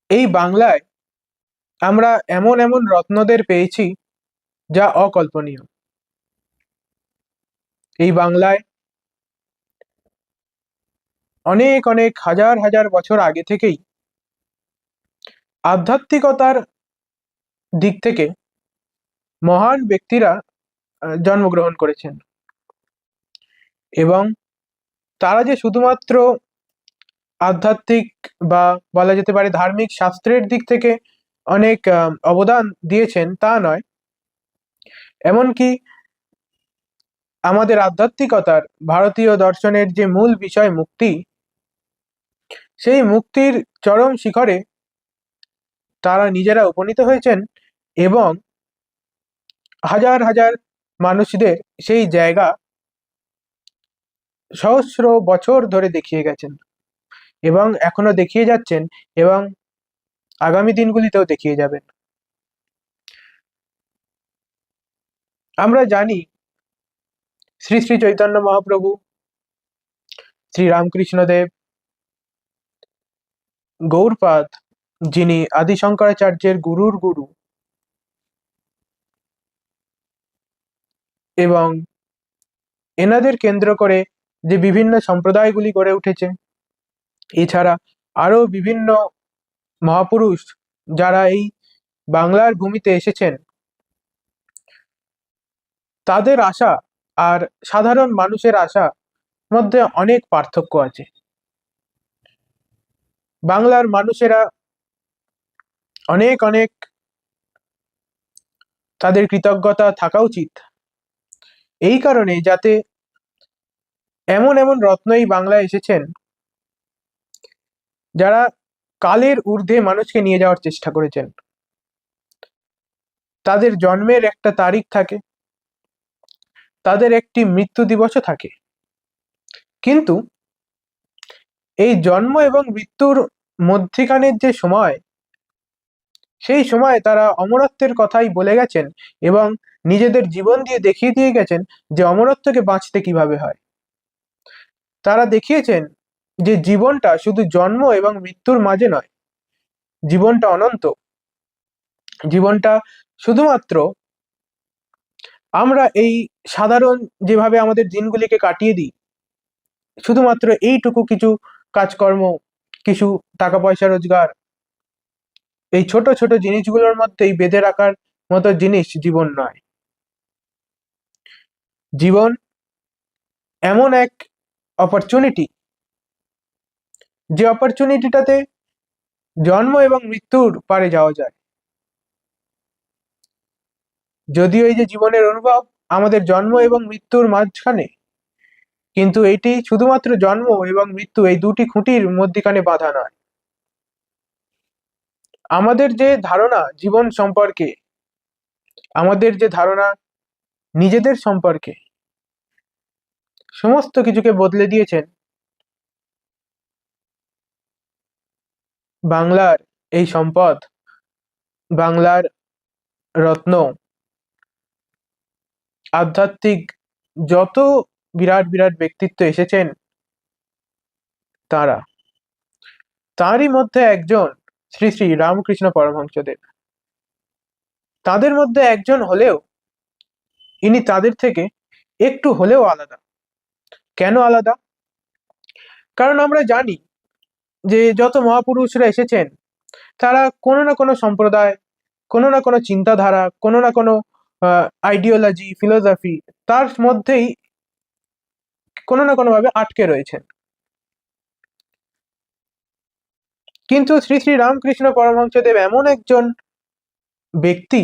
এই বাংলায় আমরা এমন এমন রত্নদের পেয়েছি যা অকল্পনীয়। এই বাংলায় অনেক অনেক হাজার হাজার বছর আগে থেকেই আধ্যাত্মিকতার দিক থেকে মহান ব্যক্তিরা জন্মগ্রহণ করেছেন, এবং তারা যে শুধুমাত্র আধ্যাত্মিক বা বলা যেতে পারে ধার্মিক শাস্ত্রের দিক থেকে অনেক অবদান দিয়েছেন তা নয়, এমনকি আমাদের আধ্যাত্মিকতার ভারতীয় দর্শনের যে মূল বিষয় মুক্তি, সেই মুক্তির চরম শিখরে তারা নিজেরা উপনীত হয়েছেন এবং হাজার হাজার মানুষদের সেই জায়গা সহস্র বছর ধরে দেখিয়ে গেছেন এবং এখনো দেখিয়ে যাচ্ছেন এবং আগামী দিনগুলিতেও দেখিয়ে যাবেন। আমরা জানি শ্রী শ্রী চৈতন্য মহাপ্রভু, শ্রী রামকৃষ্ণদেব, গৌরপাদ, যিনি আদি শঙ্করাচার্যের গুরুর গুরু, এবং এনাদের কেন্দ্র করে যে বিভিন্ন সম্প্রদায়গুলি গড়ে উঠেছে, এছাড়া আরো বিভিন্ন মহাপুরুষ যারা এই বাংলার ভূমিতে এসেছেন, তাদের আশা আর সাধারণ মানুষের আশা মধ্যে অনেক পার্থক্য আছে। বাংলার মানুষেরা অনেক অনেক তাদের কৃতজ্ঞতা থাকা উচিত এই কারণে, যাতে এমন এমন রত্ন এই বাংলায় এসেছেন যারা কালের ঊর্ধ্বে মানুষকে নিয়ে যাওয়ার চেষ্টা করেছেন। তাদের জন্মের একটা তারিখ থাকে, তাদের একটি মৃত্যু দিবসও থাকে, কিন্তু এই জন্ম এবং মৃত্যুর মধ্যিখানের যে সময়, সেই সময় তারা অমরত্বের কথাই বলে গেছেন এবং নিজেদের জীবন দিয়ে দেখিয়ে দিয়ে গেছেন যে অমরত্বকে বাঁচতে কিভাবে হয়। তারা দেখিয়েছেন যে জীবনটা শুধু জন্ম এবং মৃত্যুর মাঝে নয়, জীবনটা অনন্ত। জীবনটা শুধুমাত্র আমরা এই সাধারণ যেভাবে আমাদের দিনগুলিকে কাটিয়ে দিই, শুধুমাত্র এইটুকু কিছু কাজকর্ম, কিছু টাকা পয়সা রোজগার, এই ছোট ছোট জিনিসগুলোর মধ্যেই বেঁধে রাখার মতো জিনিস জীবন নয়। জীবন এমন এক অপরচুনিটি, যে অপরচুনিটিটাতে জন্ম এবং মৃত্যুর পারে যাওয়া যায়। যদিও এই যে জীবনের অনুভব আমাদের জন্ম এবং মৃত্যুর মাঝখানে, কিন্তু এটি শুধুমাত্র জন্ম এবং মৃত্যু এই দুটি খুঁটির মধ্যখানে বাঁধা নয়। আমাদের যে ধারণা জীবন সম্পর্কে, আমাদের যে ধারণা নিজেদের সম্পর্কে, সমস্ত কিছুকে বদলে দিয়েছেন বাংলার এই সম্পদ, বাংলার রত্ন, আধ্যাত্মিক যত বিরাট বিরাট ব্যক্তিত্ব এসেছেন, তারই মধ্যে একজন শ্রী শ্রী রামকৃষ্ণ পরমহংসদেব। তাদের মধ্যে একজন হলেও ইনি তাদের থেকে একটু হলেও আলাদা। কেন আলাদা? কারণ আমরা জানি যে যত মহাপুরুষরা এসেছেন, তারা কোনো না কোনো সম্প্রদায়, কোনো না কোনো চিন্তাধারা, কোনো না কোনো আইডিওলজি, ফিলোসফি, তার মধ্যেই কোনো না কোনোভাবে আটকে রয়েছেন। কিন্তু শ্রী শ্রী রামকৃষ্ণ পরমহংসদেব এমন একজন ব্যক্তি,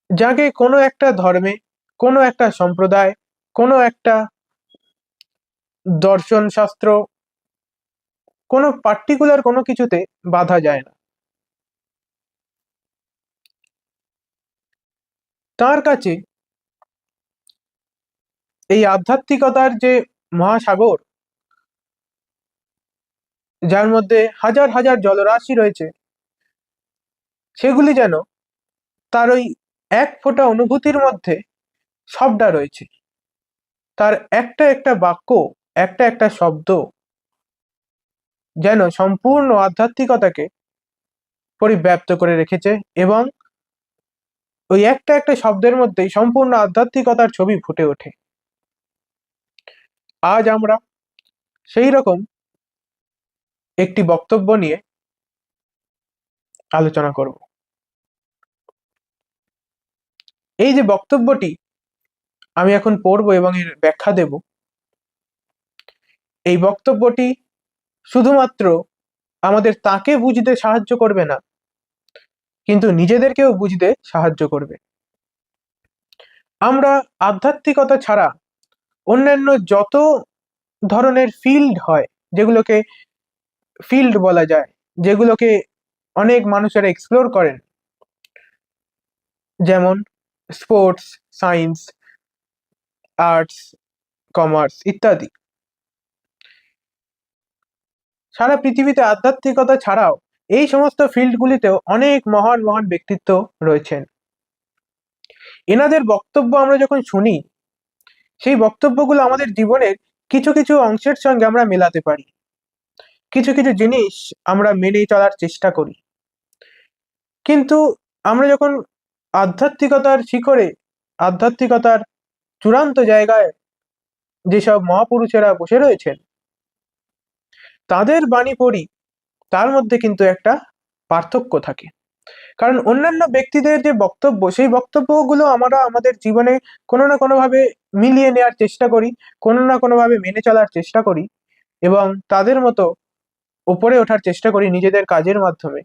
যাকে কোনো একটা ধর্মে, কোনো একটা সম্প্রদায়, কোনো একটা দর্শন শাস্ত্র, কোনো পার্টিকুলার কোনো কিছুতে বাধা যায় না। তার কাছে এই আধ্যাত্মিকতার যে মহাসাগর, যার মধ্যে হাজার হাজার জলরাশি রয়েছে, সেগুলি যেন তার ওই এক ফোঁটা অনুভূতির মধ্যে সবটা রয়েছে। তার একটা একটা বাক্য, একটা একটা শব্দ যেন সম্পূর্ণ আধ্যাত্মিকতাকে পরিব্যাপ্ত করে রেখেছে, এবং ওই একটা একটা শব্দের মধ্যেই সম্পূর্ণ আধ্যাত্মিকতার ছবি ফুটে ওঠে। আজ আমরা সেই রকম একটি বক্তব্য নিয়ে আলোচনা করব। এই যে বক্তব্যটি আমি এখন পড়ব এবং এর ব্যাখ্যা দেব, এই বক্তব্যটি শুধুমাত্র আমাদের তাকে বুঝতে সাহায্য করবে না, কিন্তু নিজেদেরকেও বুঝতে সাহায্য করবে। আমরা আধ্যাত্মিকতা ছাড়া অন্যান্য যত ধরনের ফিল্ড হয়, যেগুলোকে ফিল্ড বলা যায়, যেগুলোকে অনেক মানুষেরা এক্সপ্লোর করেন, যেমন স্পোর্টস, সায়েন্স, আর্টস, কমার্স ইত্যাদি, সারা পৃথিবীতে আধ্যাত্মিকতা ছাড়াও এই সমস্ত ফিল্ডগুলিতেও অনেক মহান মহান ব্যক্তিত্ব রয়েছেন। এনাদের বক্তব্য আমরা যখন শুনি, সেই বক্তব্যগুলো আমাদের জীবনের কিছু কিছু অংশের সঙ্গে আমরা মেলাতে পারি, কিছু কিছু জিনিস আমরা মেনে চলার চেষ্টা করি। কিন্তু আমরা যখন আধ্যাত্মিকতার শিখরে, আধ্যাত্মিকতার চূড়ান্ত জায়গায় যেসব মহাপুরুষেরা বসে রয়েছেন, তাদের বাণী পড়ি, তার মধ্যে কিন্তু একটা পার্থক্য থাকে। কারণ অন্যান্য ব্যক্তিদের যে বক্তব্য, সেই বক্তব্যগুলো আমরা আমাদের জীবনে কোনো না কোনোভাবে মিলিয়ে নেওয়ার চেষ্টা করি, কোনো না কোনোভাবে মেনে চলার চেষ্টা করি, এবং তাদের মতো উপরে ওঠার চেষ্টা করি নিজেদের কাজের মাধ্যমে।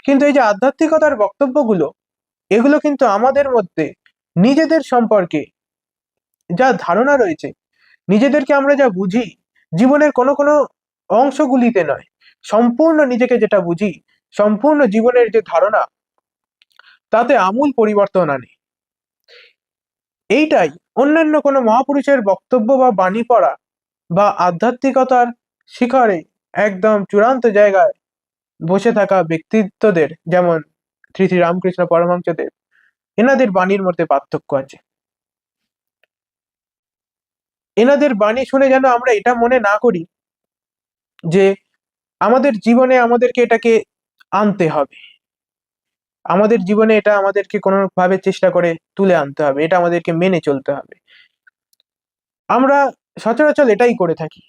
কিন্তু এই যে আধ্যাত্মিকতার বক্তব্যগুলো, এগুলো কিন্তু আমাদের মধ্যে নিজেদের সম্পর্কে যা ধারণা রয়েছে, নিজেদেরকে আমরা যা বুঝি, জীবনের কোনো কোনো অংশগুলিতে নয়, সম্পূর্ণ নিজেকে যেটা বুঝি, সম্পূর্ণ জীবনের যে ধারণা, তাতে আমূল পরিবর্তন আনে। এইটাই অন্যান্য কোনো মহাপুরুষের বক্তব্য বা বাণী পড়া, বা আধ্যাত্মিকতার শিখরে একদম চূড়ান্ত জায়গায় বসে থাকা ব্যক্তিত্বদের, যেমন শ্রী শ্রী রামকৃষ্ণ পরমহংসদেব, এনাদের বাণীর মধ্যে পার্থক্য আছে। এনাদের বাণী শুনে যেন আমরা এটা মনে না করি যে আমাদের জীবনে আমাদেরকে এটাকে আনতে হবে, আমাদের জীবনে এটা আমাদেরকে কোনোভাবে চেষ্টা করে তুলে আনতে হবে, এটা আমাদেরকে মেনে চলতে হবে। আমরা সচরাচর এটাই করে থাকি,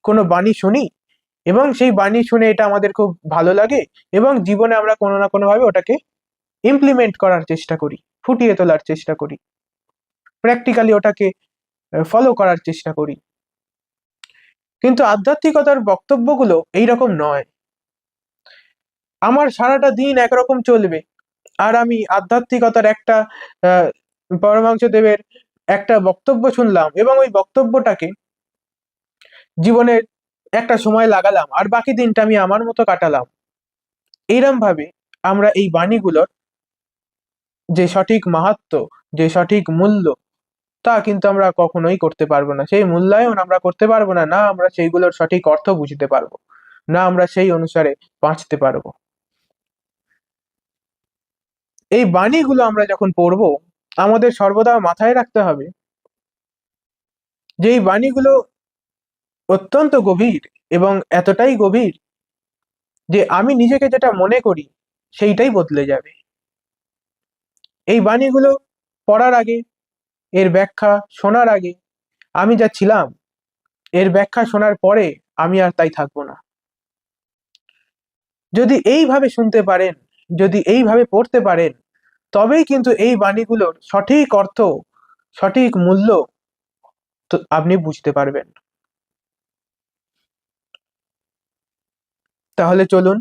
কোনো বাণী শুনি এবং সেই বাণী শুনে এটা আমাদের খুব ভালো লাগে, এবং জীবনে আমরা কোনো না কোনোভাবে ওটাকে ইমপ্লিমেন্ট করার চেষ্টা করি, ফুটিয়ে তোলার চেষ্টা করি, প্র্যাকটিক্যালি ওটাকে ফলো করার চেষ্টা করি। কিন্তু আধ্যাত্মিকতার বক্তব্যগুলো এইরকম নয়। আমার সারাটা দিন একরকম চলবে, আর আমি আধ্যাত্মিকতার একটা পরমহংসদেবের একটা বক্তব্য শুনলাম, এবং ওই বক্তব্যটাকে জীবনের একটা সময় লাগালাম, আর বাকি দিনটা আমি আমার মতো কাটালাম। এইরকম ভাবে আমরা এই বাণীগুলোর যে সঠিক মাহাত্ম্য, যে সঠিক মূল্য, তা কিন্তু আমরা কখনোই করতে পারবো না। সেই মূল্যায়ন আমরা করতে পারবো না, না আমরা সেইগুলোর সঠিক অর্থ বুঝতে পারবো, না আমরা সেই অনুসারে বাঁচতে পারবো। এই বাণীগুলো আমরা যখন পড়বো, আমাদের সর্বদা মাথায় রাখতে হবে যে এই বাণীগুলো অত্যন্ত গভীর, এবং এতটাই গভীর যে আমি নিজেকে যেটা মনে করি সেইটাই বদলে যাবে। এই বাণীগুলো পড়ার আগে, এর ব্যাখ্যা শোনার আগে আমি যা ছিলাম, এর ব্যাখ্যা শোনার পরে আমি আর তাই থাকবো না। যদি এইভাবে শুনতে পারেন, যদি এইভাবে পড়তে পারেন, তবেই কিন্তু এই বাণীগুলোর সঠিক অর্থ, সঠিক মূল্য তো আপনি বুঝতে পারবেন। তাহলে চলুন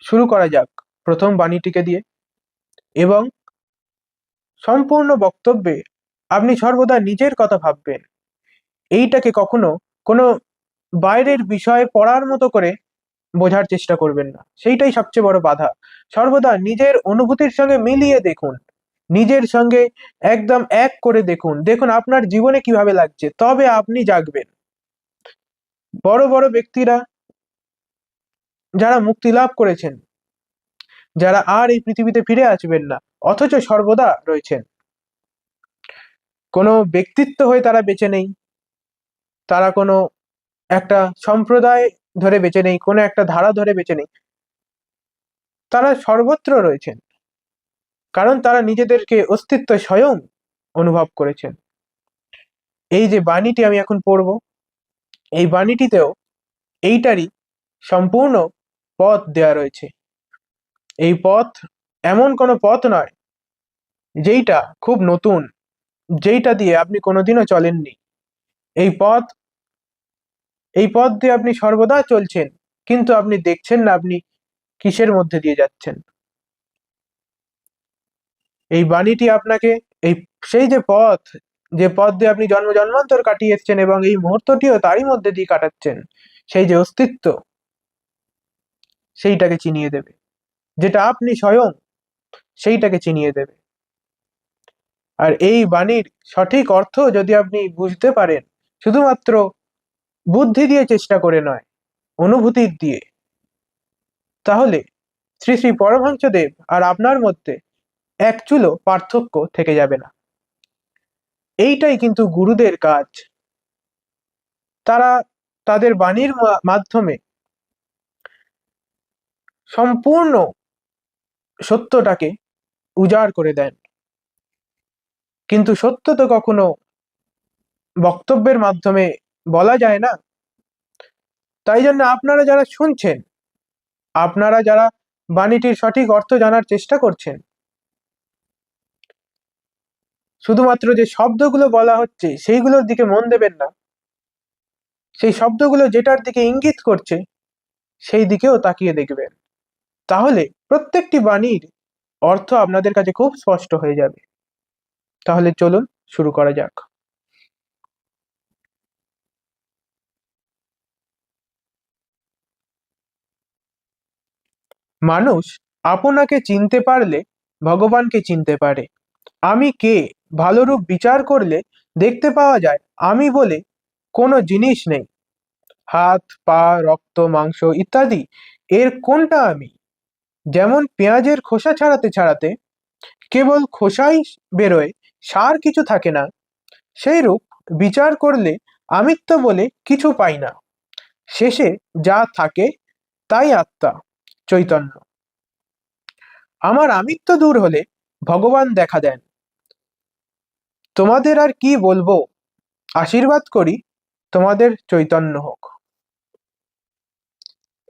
শুরু করা যাক প্রথম বাণীটিকে দিয়ে, এবং সম্পূর্ণ বক্তব্যে আপনি সর্বদা নিজের কথা ভাববেন। এইটাকে কখনো কোনো বাইরের বিষয় পড়ার মতো করে বোঝার চেষ্টা করবেন না, সেইটাই সবচেয়ে বড় বাধা। সর্বদা নিজের অনুভূতির সঙ্গে মিলিয়ে দেখুন, নিজের সঙ্গে একদম এক করে দেখুন, দেখুন আপনার জীবনে কিভাবে লাগছে, তবে আপনি জাগবেন। বড় বড় ব্যক্তিরা যারা মুক্তি লাভ করেছেন, যারা আর এই পৃথিবীতে ফিরে আসবেন না, অথচ সর্বদা রয়েছেন। কোনো ব্যক্তিত্ব হয়ে তারা বেঁচে নেই, তারা কোনো একটা সম্প্রদায় ধরে বেঁচে নেই, কোনো একটা ধারা ধরে বেঁচে নেই, তারা সর্বত্র রয়েছেন, কারণ তারা নিজেদেরকে অস্তিত্ব স্বয়ং অনুভব করেছেন। এই যে বাণীটি আমি এখন পড়ব, এই বাণীটিতেও এইটারই সম্পূর্ণ পথ দেয়া রয়েছে। এই পথ এমন কোনো পথ নয় যেইটা খুব নতুন, যেইটা দিয়ে আপনি কোনোদিনও চলেননি। এই পথ এই পথ দিয়ে আপনি সর্বদা চলছেন, কিন্তু আপনি দেখছেন না আপনি কিসের মধ্যে দিয়ে যাচ্ছেন। এই বাণীটি আপনাকে এই সেই যে পথ দিয়ে আপনি জন্ম জন্মান্তর কাটিয়ে এসেছেন এবং এই মুহূর্তটিও তারই মধ্যে দিয়ে কাটাচ্ছেন, সেই যে অস্তিত্ব, সেইটাকে চিনিয়ে দেবে। যেটা আপনি স্বয়ং, সেইটাকে চিনিয়ে দেবে। আর এই বাণীর সঠিক অর্থ যদি আপনি বুঝতে পারেন, শুধুমাত্র বুদ্ধি দিয়ে চেষ্টা করে নয়, অনুভূতির দিয়ে, তাহলে শ্রী শ্রী পরমহংসদেব আর আপনার মধ্যে এক চুলও পার্থক্য থেকে যাবে না। এইটাই কিন্তু গুরুদের কাজ। তারা তাদের বাণীর মাধ্যমে সম্পূর্ণ সত্যটাকে উজাড় করে দেন, কিন্তু সত্য তো কখনো বক্তব্যের মাধ্যমে বলা যায় না। তাই জন্য আপনারা যারা শুনছেন, আপনারা যারা বাণীটির সঠিক অর্থ জানার চেষ্টা করছেন, শুধুমাত্র যে শব্দগুলো বলা হচ্ছে সেইগুলোর দিকে মন দেবেন না, সেই শব্দগুলো যেটার দিকে ইঙ্গিত করছে সেই দিকেও তাকিয়ে দেখবেন। তাহলে প্রত্যেকটি বাণীর অর্থ আপনাদের কাছে খুব স্পষ্ট হয়ে যাবে। তাহলে চলুন শুরু করা যাক। মানুষ আপনাকে চিনতে পারলে ভগবানকে চিনতে পারে। আমি কে ভালোরূপ বিচার করলে দেখতে পাওয়া যায় আমি বলে কোনো জিনিস নেই। হাত, পা, রক্ত, মাংস ইত্যাদি এর কোনটা আমি? যেমন পেঁয়াজের খোসা ছাড়াতে ছাড়াতে কেবল খোসাই বেরোয়, সার কিছু থাকে না, সেইরূপ বিচার করলে আমিত্ব বলে কিছু পাই না। শেষে যা থাকে তাই আত্মা, চৈতন্য। আমার আমিত্ব দূর হলে ভগবান দেখা দেন। তোমাদের আর কি বলবো, আশীর্বাদ করি তোমাদের চৈতন্য হোক।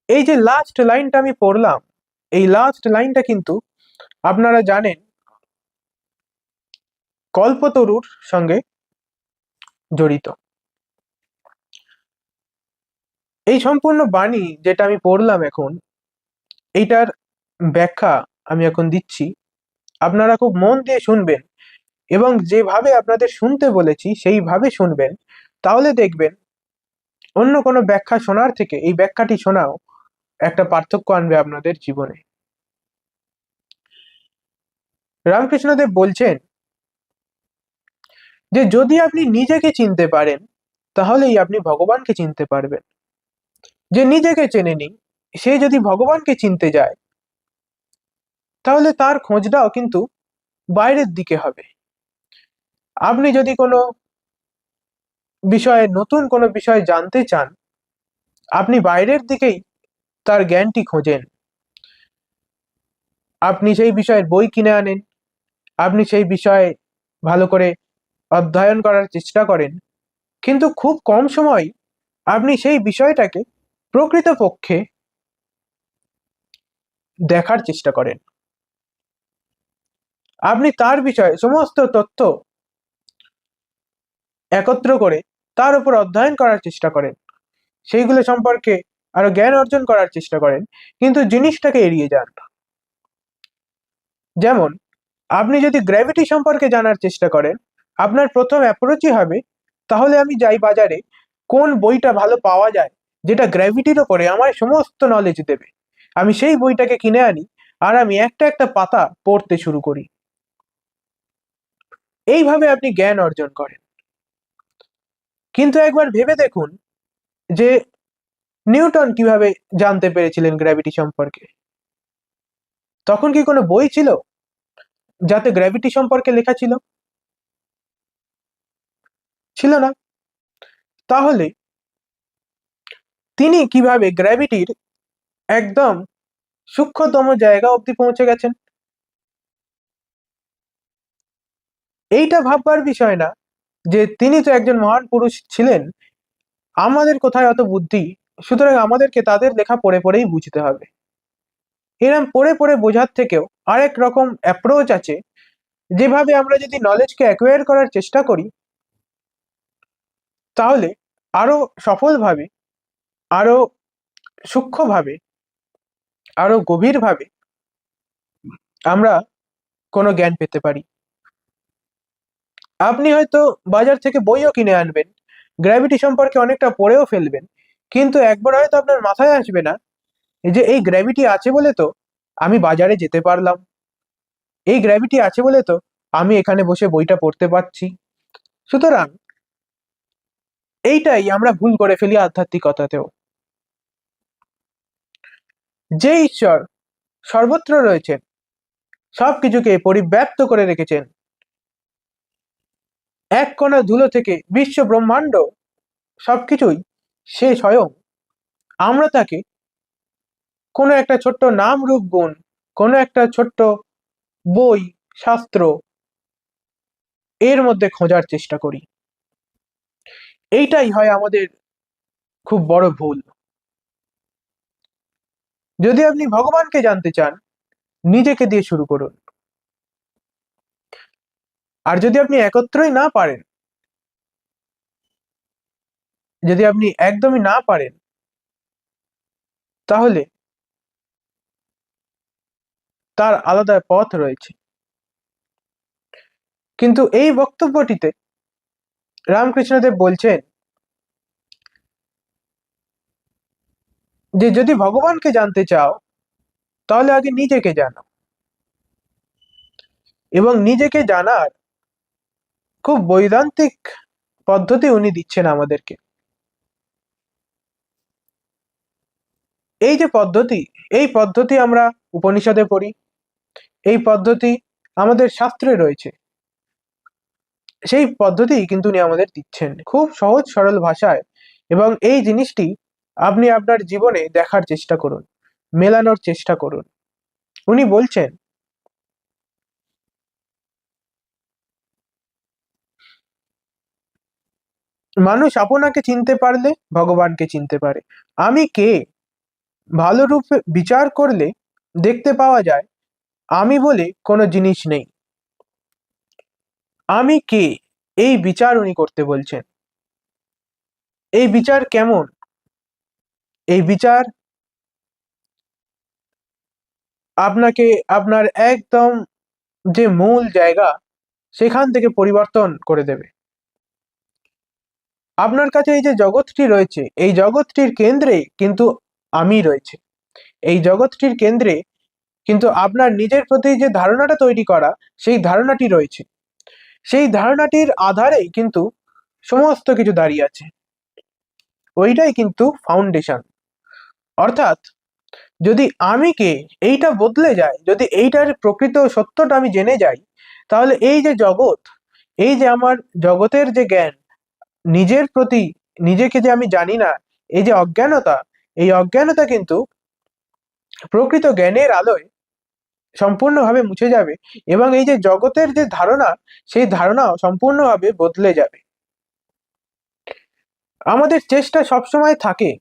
এই যে লাস্ট লাইনটা আমি পড়লাম, এই লাস্ট লাইনটা কিন্তু আপনারা জানেন কল্পতরুর সঙ্গে জড়িত। এই সম্পূর্ণ বাণী যেটা আমি পড়লাম এখন, এইটার ব্যাখ্যা আমি এখন দিচ্ছি। আপনারা খুব মন দিয়ে শুনবেন এবং যেভাবে আপনাদের শুনতে বলেছি সেইভাবে শুনবেন, তাহলে দেখবেন অন্য কোনো ব্যাখ্যা শোনার থেকে এই ব্যাখ্যাটি শোনাও একটা পার্থক্য আনবে আপনাদের জীবনে। রামকৃষ্ণদেব বলছেন যে যদি আপনি নিজেকে চিনতে পারেন তাহলেই আপনি ভগবানকে চিনতে পারবেন। যে নিজেকে চেনেনি সে যদি ভগবানকে চিনতে যায় তাহলে তার খোঁজটাও কিন্তু বাইরের দিকে হবে। আপনি যদি কোনো বিষয়ে, নতুন কোনো বিষয় জানতে চান, আপনি বাইরের দিকেই তার জ্ঞানটি খোঁজেন। আপনি সেই বিষয়ের বই কিনে আনেন, আপনি সেই বিষয়ে ভালো করে অধ্যয়ন করার চেষ্টা করেন, কিন্তু খুব কম সময় আপনি সেই বিষয়টাকে প্রকৃতপক্ষে দেখার চেষ্টা করেন। আপনি তার বিষয়ে সমস্ত তথ্য একত্র করে তার উপর অধ্যয়ন করার চেষ্টা করেন, সেইগুলো সম্পর্কে আরো জ্ঞান অর্জন করার চেষ্টা করেন, কিন্তু জিনিসটাকে এড়িয়ে যান। যেমন আপনি যদি গ্র্যাভিটি সম্পর্কে জানার চেষ্টা করেন, আপনার প্রথম অ্যাপ্রোচই হবে তাহলে আমি যাই বাজারে, কোন বইটা ভালো পাওয়া যায় যেটা গ্র্যাভিটির ওপরে আমার সমস্ত নলেজ দেবে, আমি সেই বইটাকে কিনে আনি আর আমি একটা একটা পাতা পড়তে শুরু করি। এইভাবে আপনি জ্ঞান অর্জন করেন। কিন্তু একবার ভেবে দেখুন যে নিউটন কিভাবে জানতে পেরেছিলেন গ্র্যাভিটি সম্পর্কে। তখন কি কোনো বই ছিল যাতে গ্র্যাভিটি সম্পর্কে লেখা ছিল? ছিল না। তাহলে তিনি কিভাবে গ্র্যাভিটির একদম সূক্ষ্মতম জায়গা অবধি পৌঁছে গেছেন? এইটা ভাববার বিষয় না যে তিনি তো একজন মহান পুরুষ ছিলেন, আমাদের কোথায় অত বুদ্ধি, সুতরাং আমাদেরকে তাদের লেখা পড়ে পড়েই বুঝতে হবে। এরম পড়ে পড়ে বোঝার থেকেও আরেক রকম অ্যাপ্রোচ আছে, যেভাবে আমরা যদি নলেজকে অ্যাকোয়ার করার চেষ্টা করি, তাহলে আরো সফলভাবে, আরো সূক্ষ্মভাবে, আরো গভীরভাবে আমরা কোনো জ্ঞান পেতে পারি। আপনি হয়তো বাজার থেকে বইও কিনে আনবেন, গ্র্যাভিটি সম্পর্কে অনেকটা পড়েও ফেলবেন, কিন্তু একবার হয়তো আপনার মাথায় আসবে না যে এই গ্র্যাভিটি আছে বলে তো আমি বাজারে যেতে পারলাম, এই গ্র্যাভিটি আছে বলে তো আমি এখানে বসে বইটা পড়তে পারছি। সুতরাং এইটাই আমরা ভুল করে ফেলি আধ্যাত্মিকতাতেও। যে ঈশ্বর সর্বত্র রয়েছেন, সবকিছুকে পরিব্যাপ্ত করে রেখেছেন, এক কণা ধুলো থেকে বিশ্ব ব্রহ্মাণ্ড সবকিছুই সে স্বয়ং, আমরা তাকে কোনো একটা ছোট্ট নাম রূপ গুণ, কোনো একটা ছোট্ট বই, শাস্ত্র এর মধ্যে খোঁজার চেষ্টা করি। এইটাই হয় আমাদের খুব বড় ভুল। যদি আপনি ভগবানকে জানতে চান, নিজেকে দিয়ে শুরু করুন। আর যদি আপনি একত্রই না পারেন, যদি আপনি একদমই না পারেন, তাহলে তার আলাদা পথ রয়েছে। কিন্তু এই বক্তব্যটিতে রামকৃষ্ণদেব বলছেন যে যদি ভগবানকে জানতে চাও, তাহলে আগে নিজেকে জানো। এবং নিজেকে জানার খুব বৈদান্তিক পদ্ধতি উনি দিচ্ছেন আমাদেরকে। এই যে পদ্ধতি, এই পদ্ধতি আমরা উপনিষদে পড়ি, এই পদ্ধতি আমাদের শাস্ত্রে রয়েছে। সেই পদ্ধতি কিন্তু উনি আমাদের দিচ্ছেন খুব সহজ সরল ভাষায়। এবং এই জিনিসটি আপনি আপনার জীবনে দেখার চেষ্টা করুন, মেলানোর চেষ্টা করুন। উনি বলছেন, মানুষ আপনাকে চিনতে পারলে ভগবানকে চিনতে পারে। আমি কে ভালো রূপে বিচার করলে দেখতে পাওয়া যায় আমি বলে কোনো জিনিস নেই। আমি কে এই বিচার উনি করতে বলছেন। এই বিচার কেমন? এই বিচার আপনাকে আপনার একদম যে মূল জায়গা সেখান থেকে পরিবর্তন করে দেবে। আপনার কাছে এই যে জগৎটি রয়েছে, এই জগৎটির কেন্দ্রে কিন্তু আমি রয়েছে। এই জগৎটির কেন্দ্রে কিন্তু আপনার নিজের প্রতি যে ধারণাটা তৈরি করা, সেই ধারণাটি রয়েছে। সেই ধারণাটির আধারেই কিন্তু সমস্ত কিছু দাঁড়িয়ে আছে। ওইটাই কিন্তু ফাউন্ডেশন। অর্থাৎ যদি আমি কে এইটা বদলে যায়, যদি এইটার প্রকৃত সত্যটা আমি জেনে যাই, তাহলে এই যে জগৎ, এই যে আমার জগতের যে জ্ঞান, নিজের প্রতি নিজেকে যে আমি জানি না, এই যে অজ্ঞানতা, এই অজ্ঞানতা কিন্তু প্রকৃত জ্ঞানের আলোয় সম্পূর্ণভাবে মুছে যাবে। এবং এই যে জগতের যে ধারণা, সেই ধারণাও সম্পূর্ণভাবে বদলে যাবে। আমাদের চেষ্টা সবসময় থাকে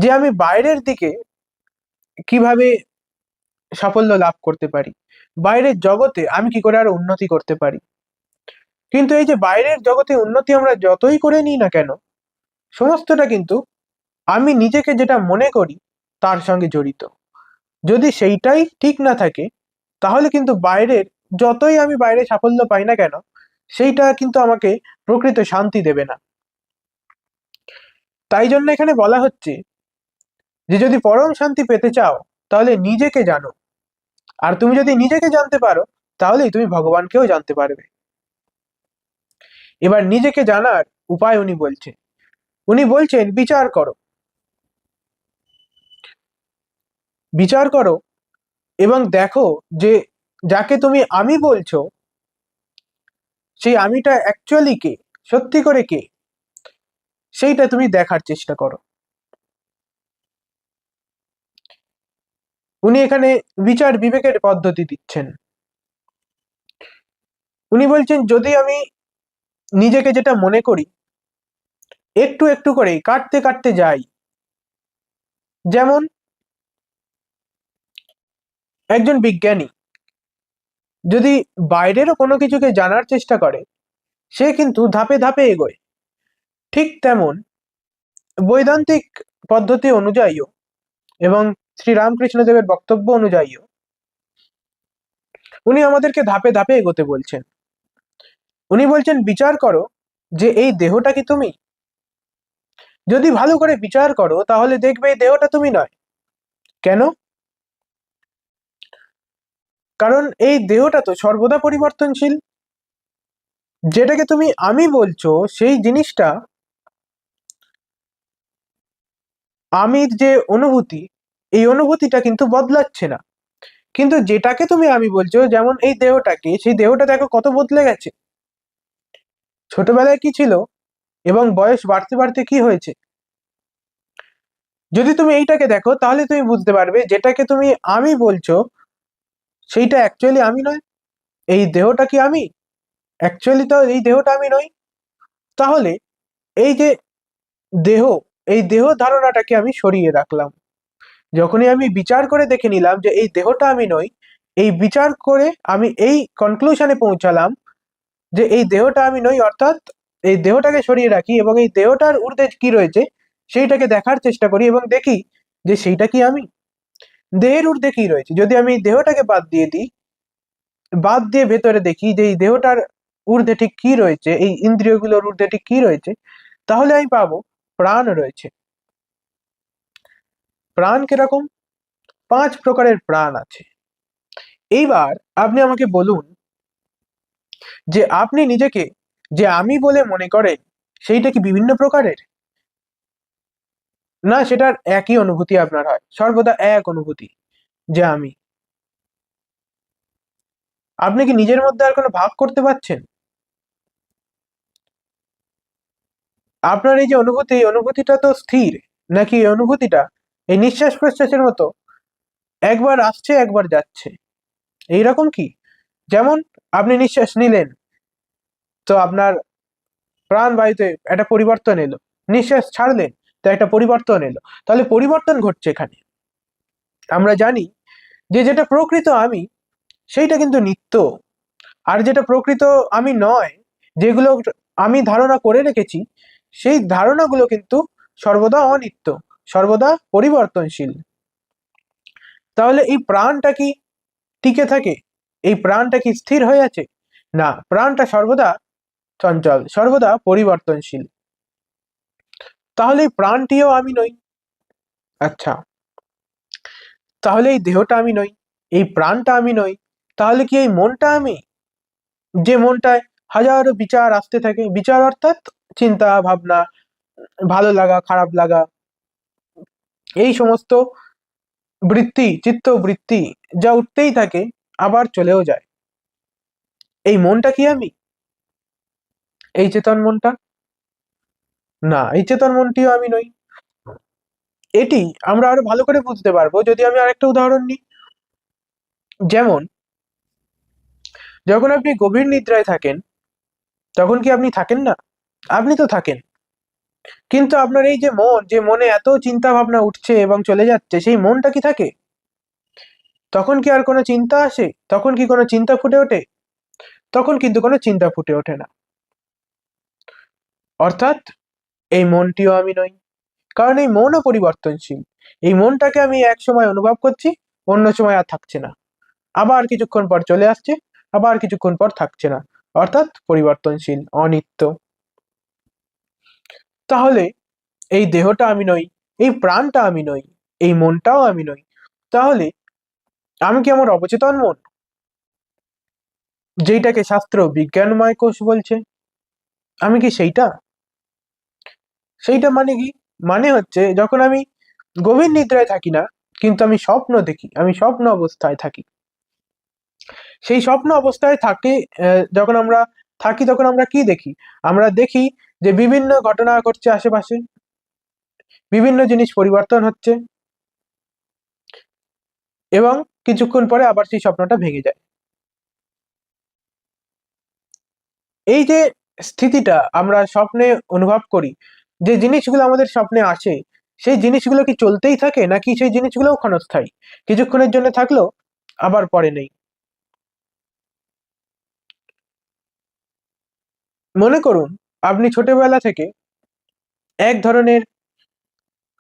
যে আমি বাইরের দিকে কিভাবে সাফল্য লাভ করতে পারি, বাইরের জগতে আমি কি করে আরো উন্নতি করতে পারি। কিন্তু এই যে বাইরের জগতে উন্নতি আমরা যতই করে নিই না কেন, সমস্তটা কিন্তু আমি নিজেকে যেটা মনে করি তার সঙ্গে জড়িত। যদি সেইটাই ঠিক না থাকে, তাহলে কিন্তু বাইরের যতই আমি বাইরে সাফল্য পাই না কেন, সেইটা কিন্তু আমাকে প্রকৃত শান্তি দেবে না। তাই জন্য এখানে বলা হচ্ছে যে যদি পরম শান্তি পেতে চাও, তাহলে নিজেকে জানো। আর তুমি যদি নিজেকে জানতে পারো, তাহলেই তুমি ভগবানকেও জানতে পারবে। এবার নিজেকে জানার উপায় উনি বলছেন বিচার করো। বিচার করো এবং দেখো যে যাকে তুমি আমি বলছো সেই আমিটা অ্যাকচুয়ালি কে, সত্যি করে কে, সেইটা তুমি দেখার চেষ্টা করো। উনি এখানে বিচার বিবেকের পদ্ধতি দিচ্ছেন। উনি বলছেন যদি আমি নিজেকে যেটা মনে করি একটু একটু করে কাটতে কাটতে যাই, যেমন একজন বিজ্ঞানী যদি বাইরেরও কোনো কিছুকে জানার চেষ্টা করে সে কিন্তু ধাপে ধাপে এগোয়, ঠিক তেমন বৈদান্তিক পদ্ধতি অনুযায়ীও এবং শ্রীরামকৃষ্ণদেবের বক্তব্য অনুযায়ীও উনি আমাদেরকে ধাপে ধাপে এগোতে বলছেন। উনি বলছেন বিচার করো যে এই দেহটা কি তুমি। যদি ভালো করে বিচার করো তাহলে দেখবে এই দেহটা তুমি নয়। কেন? কারণ এই দেহটা তো সর্বদা পরিবর্তনশীল। যেটাকে তুমি আমি বলছো সেই জিনিসটা, আমির যে অনুভূতি, এই অনুভূতিটা কিন্তু বদলাচ্ছে না। কিন্তু যেটাকে তুমি আমি বলছো, যেমন এই দেহটাকে, সেই দেহটা দেখো কত বদলে গেছে। ছোটবেলায় কি ছিল এবং বয়স বাড়তে বাড়তে কি হয়েছে। যদি তুমি এইটাকে দেখো তাহলে তুমি বুঝতে পারবে যেটাকে তুমি আমি বলছো সেইটা অ্যাকচুয়ালি আমি নয়। এই দেহটা কি আমি? অ্যাকচুয়ালি তো এই দেহটা আমি নই। তাহলে এই যে দেহ, এই দেহ ধারণাটাকে আমি সরিয়ে রাখলাম। যখনই আমি বিচার করে দেখে নিলাম যে এই দেহটা আমি নই, এই বিচার করে আমি এই কনক্লুশনে পৌঁছালাম যে এই দেহটা আমি নই, অর্থাৎ এই দেহটাকে সরিয়ে রাখি এবং এই দেহটার ঊর্ধ্বে কি রয়েছে সেইটাকে দেখার চেষ্টা করি এবং দেখি যে সেইটা কি আমি। দেহের ঊর্ধ্বে কি রয়েছে, যদি আমি এই দেহটাকে বাদ দিয়ে দিই, বাদ দিয়ে ভেতরে দেখি যে এই দেহটার ঊর্ধ্বে ঠিক কি রয়েছে, এই ইন্দ্রিয়গুলোর ঊর্ধ্বে ঠিক কি রয়েছে, তাহলে আমি পাবো প্রাণ রয়েছে। প্রাণ কিরকম? 5 প্রকারের প্রাণ আছে। এইবার আপনি আমাকে বলুন যে আপনি নিজেকে যে আমি বলে মনে করেন সেইটা কি বিভিন্ন প্রকারের? না, সেটার একই অনুভূতি আপনার হয়, সর্বদা এক অনুভূতি যে আমি। আপনি কি নিজের মধ্যে আর কোনো ভাগ করতে পারছেন? আপনার এই যে অনুভূতি, এই অনুভূতিটা তো স্থির, নাকি এই অনুভূতিটা এই নিঃশ্বাস প্রশ্বাসের মতো একবার আসছে একবার যাচ্ছে, এইরকম কি? যেমন আপনি নিঃশ্বাস নিলেন তো আপনার প্রাণবায়ুতে একটা পরিবর্তন এলো, নিঃশ্বাস ছাড়লেন তো একটা পরিবর্তন এলো, তাহলে পরিবর্তন ঘটছে এখানে। আমরা জানি যে যেটা প্রকৃত আমি সেইটা কিন্তু নিত্য, আর যেটা প্রকৃত আমি নয়, যেগুলো আমি ধারণা করে রেখেছি, সেই ধারণাগুলো কিন্তু সর্বদা অনিত্য, সর্বদা পরিবর্তনশীল। তাহলে এই প্রাণটা কি টিকে থাকে? এই প্রাণটা কি স্থির হয়ে আছে? না, প্রাণটা সর্বদা চঞ্চল, সর্বদা পরিবর্তনশীল। তাহলে এই প্রাণটিও আমি নই। আচ্ছা, তাহলে এই দেহটা আমি নই, এই প্রাণটা আমি নই, তাহলে কি এই মনটা আমি? যে মনটায় হাজারো বিচার আসতে থাকে, বিচার অর্থাৎ চিন্তা ভাবনা, ভালো লাগা খারাপ লাগা, এই সমস্ত বৃত্তি, চিত্ত বৃত্তি যা উঠতেই থাকে আবার চলেও যায়, এই মনটা কি আমি? এই চেতন মনটা? না, এই চেতন মনটিও আমি নই। এটি আমরা আরো ভালো করে বুঝতে পারবো যদি আমি আরেকটা উদাহরণ নিই। যেমন যখন আপনি গভীর নিদ্রায় থাকেন তখন কি আপনি থাকেন না? আপনি তো থাকেন। কিন্তু আপনার এই যে মন, যে মনে এত চিন্তা ভাবনা উঠছে এবং চলে যাচ্ছে, সেই মনটা কি থাকে? তখন কি আর কোনো চিন্তা আসে? তখন কি কোনো চিন্তা ফুটে ওঠে? তখন কিন্তু কোনো চিন্তা ফুটে ওঠে না। অর্থাৎ এই মনটিও আমি নই, কারণ এই মনও পরিবর্তনশীল। এই মনটাকে আমি এক সময় অনুভব করছি, অন্য সময় আর থাকছে না, আবার কিছুক্ষণ পর চলে আসছে, আবার কিছুক্ষণ পর থাকছে না, অর্থাৎ পরিবর্তনশীল, অনিত্য। তাহলে এই দেহটা আমি নই, এই প্রাণটা আমি নই, এই মনটাও আমি নই। তাহলে আমি কি আমার অবচেতন মন, যেইটাকে শাস্ত্র বিজ্ঞানময় কোষ বলছে, আমি কি সেইটা? সেইটা মানে কি? মানে হচ্ছে যখন আমি গভীর নিদ্রায় থাকি না, কিন্তু আমি স্বপ্ন দেখি, আমি স্বপ্ন অবস্থায় থাকি। সেই স্বপ্ন অবস্থায় থাকি, যখন আমরা থাকি তখন আমরা কি দেখি? আমরা দেখি যে বিভিন্ন ঘটনা ঘটছে আশেপাশে, বিভিন্ন জিনিস পরিবর্তন হচ্ছে, এবং কিছুক্ষণ পরে আবার সেই স্বপ্নটা ভেঙে যায়। এই যে স্থিতিটা আমরা স্বপ্নে অনুভব করি, যে জিনিসগুলো আমাদের স্বপ্নে আসে, সেই জিনিসগুলো কি চলতেই থাকে, নাকি সেই জিনিসগুলোও ক্ষণস্থায়ী, কিছুক্ষণের জন্য থাকলো আবার পরে নেই? মনে করুন আপনি ছোটবেলা থেকে এক ধরনের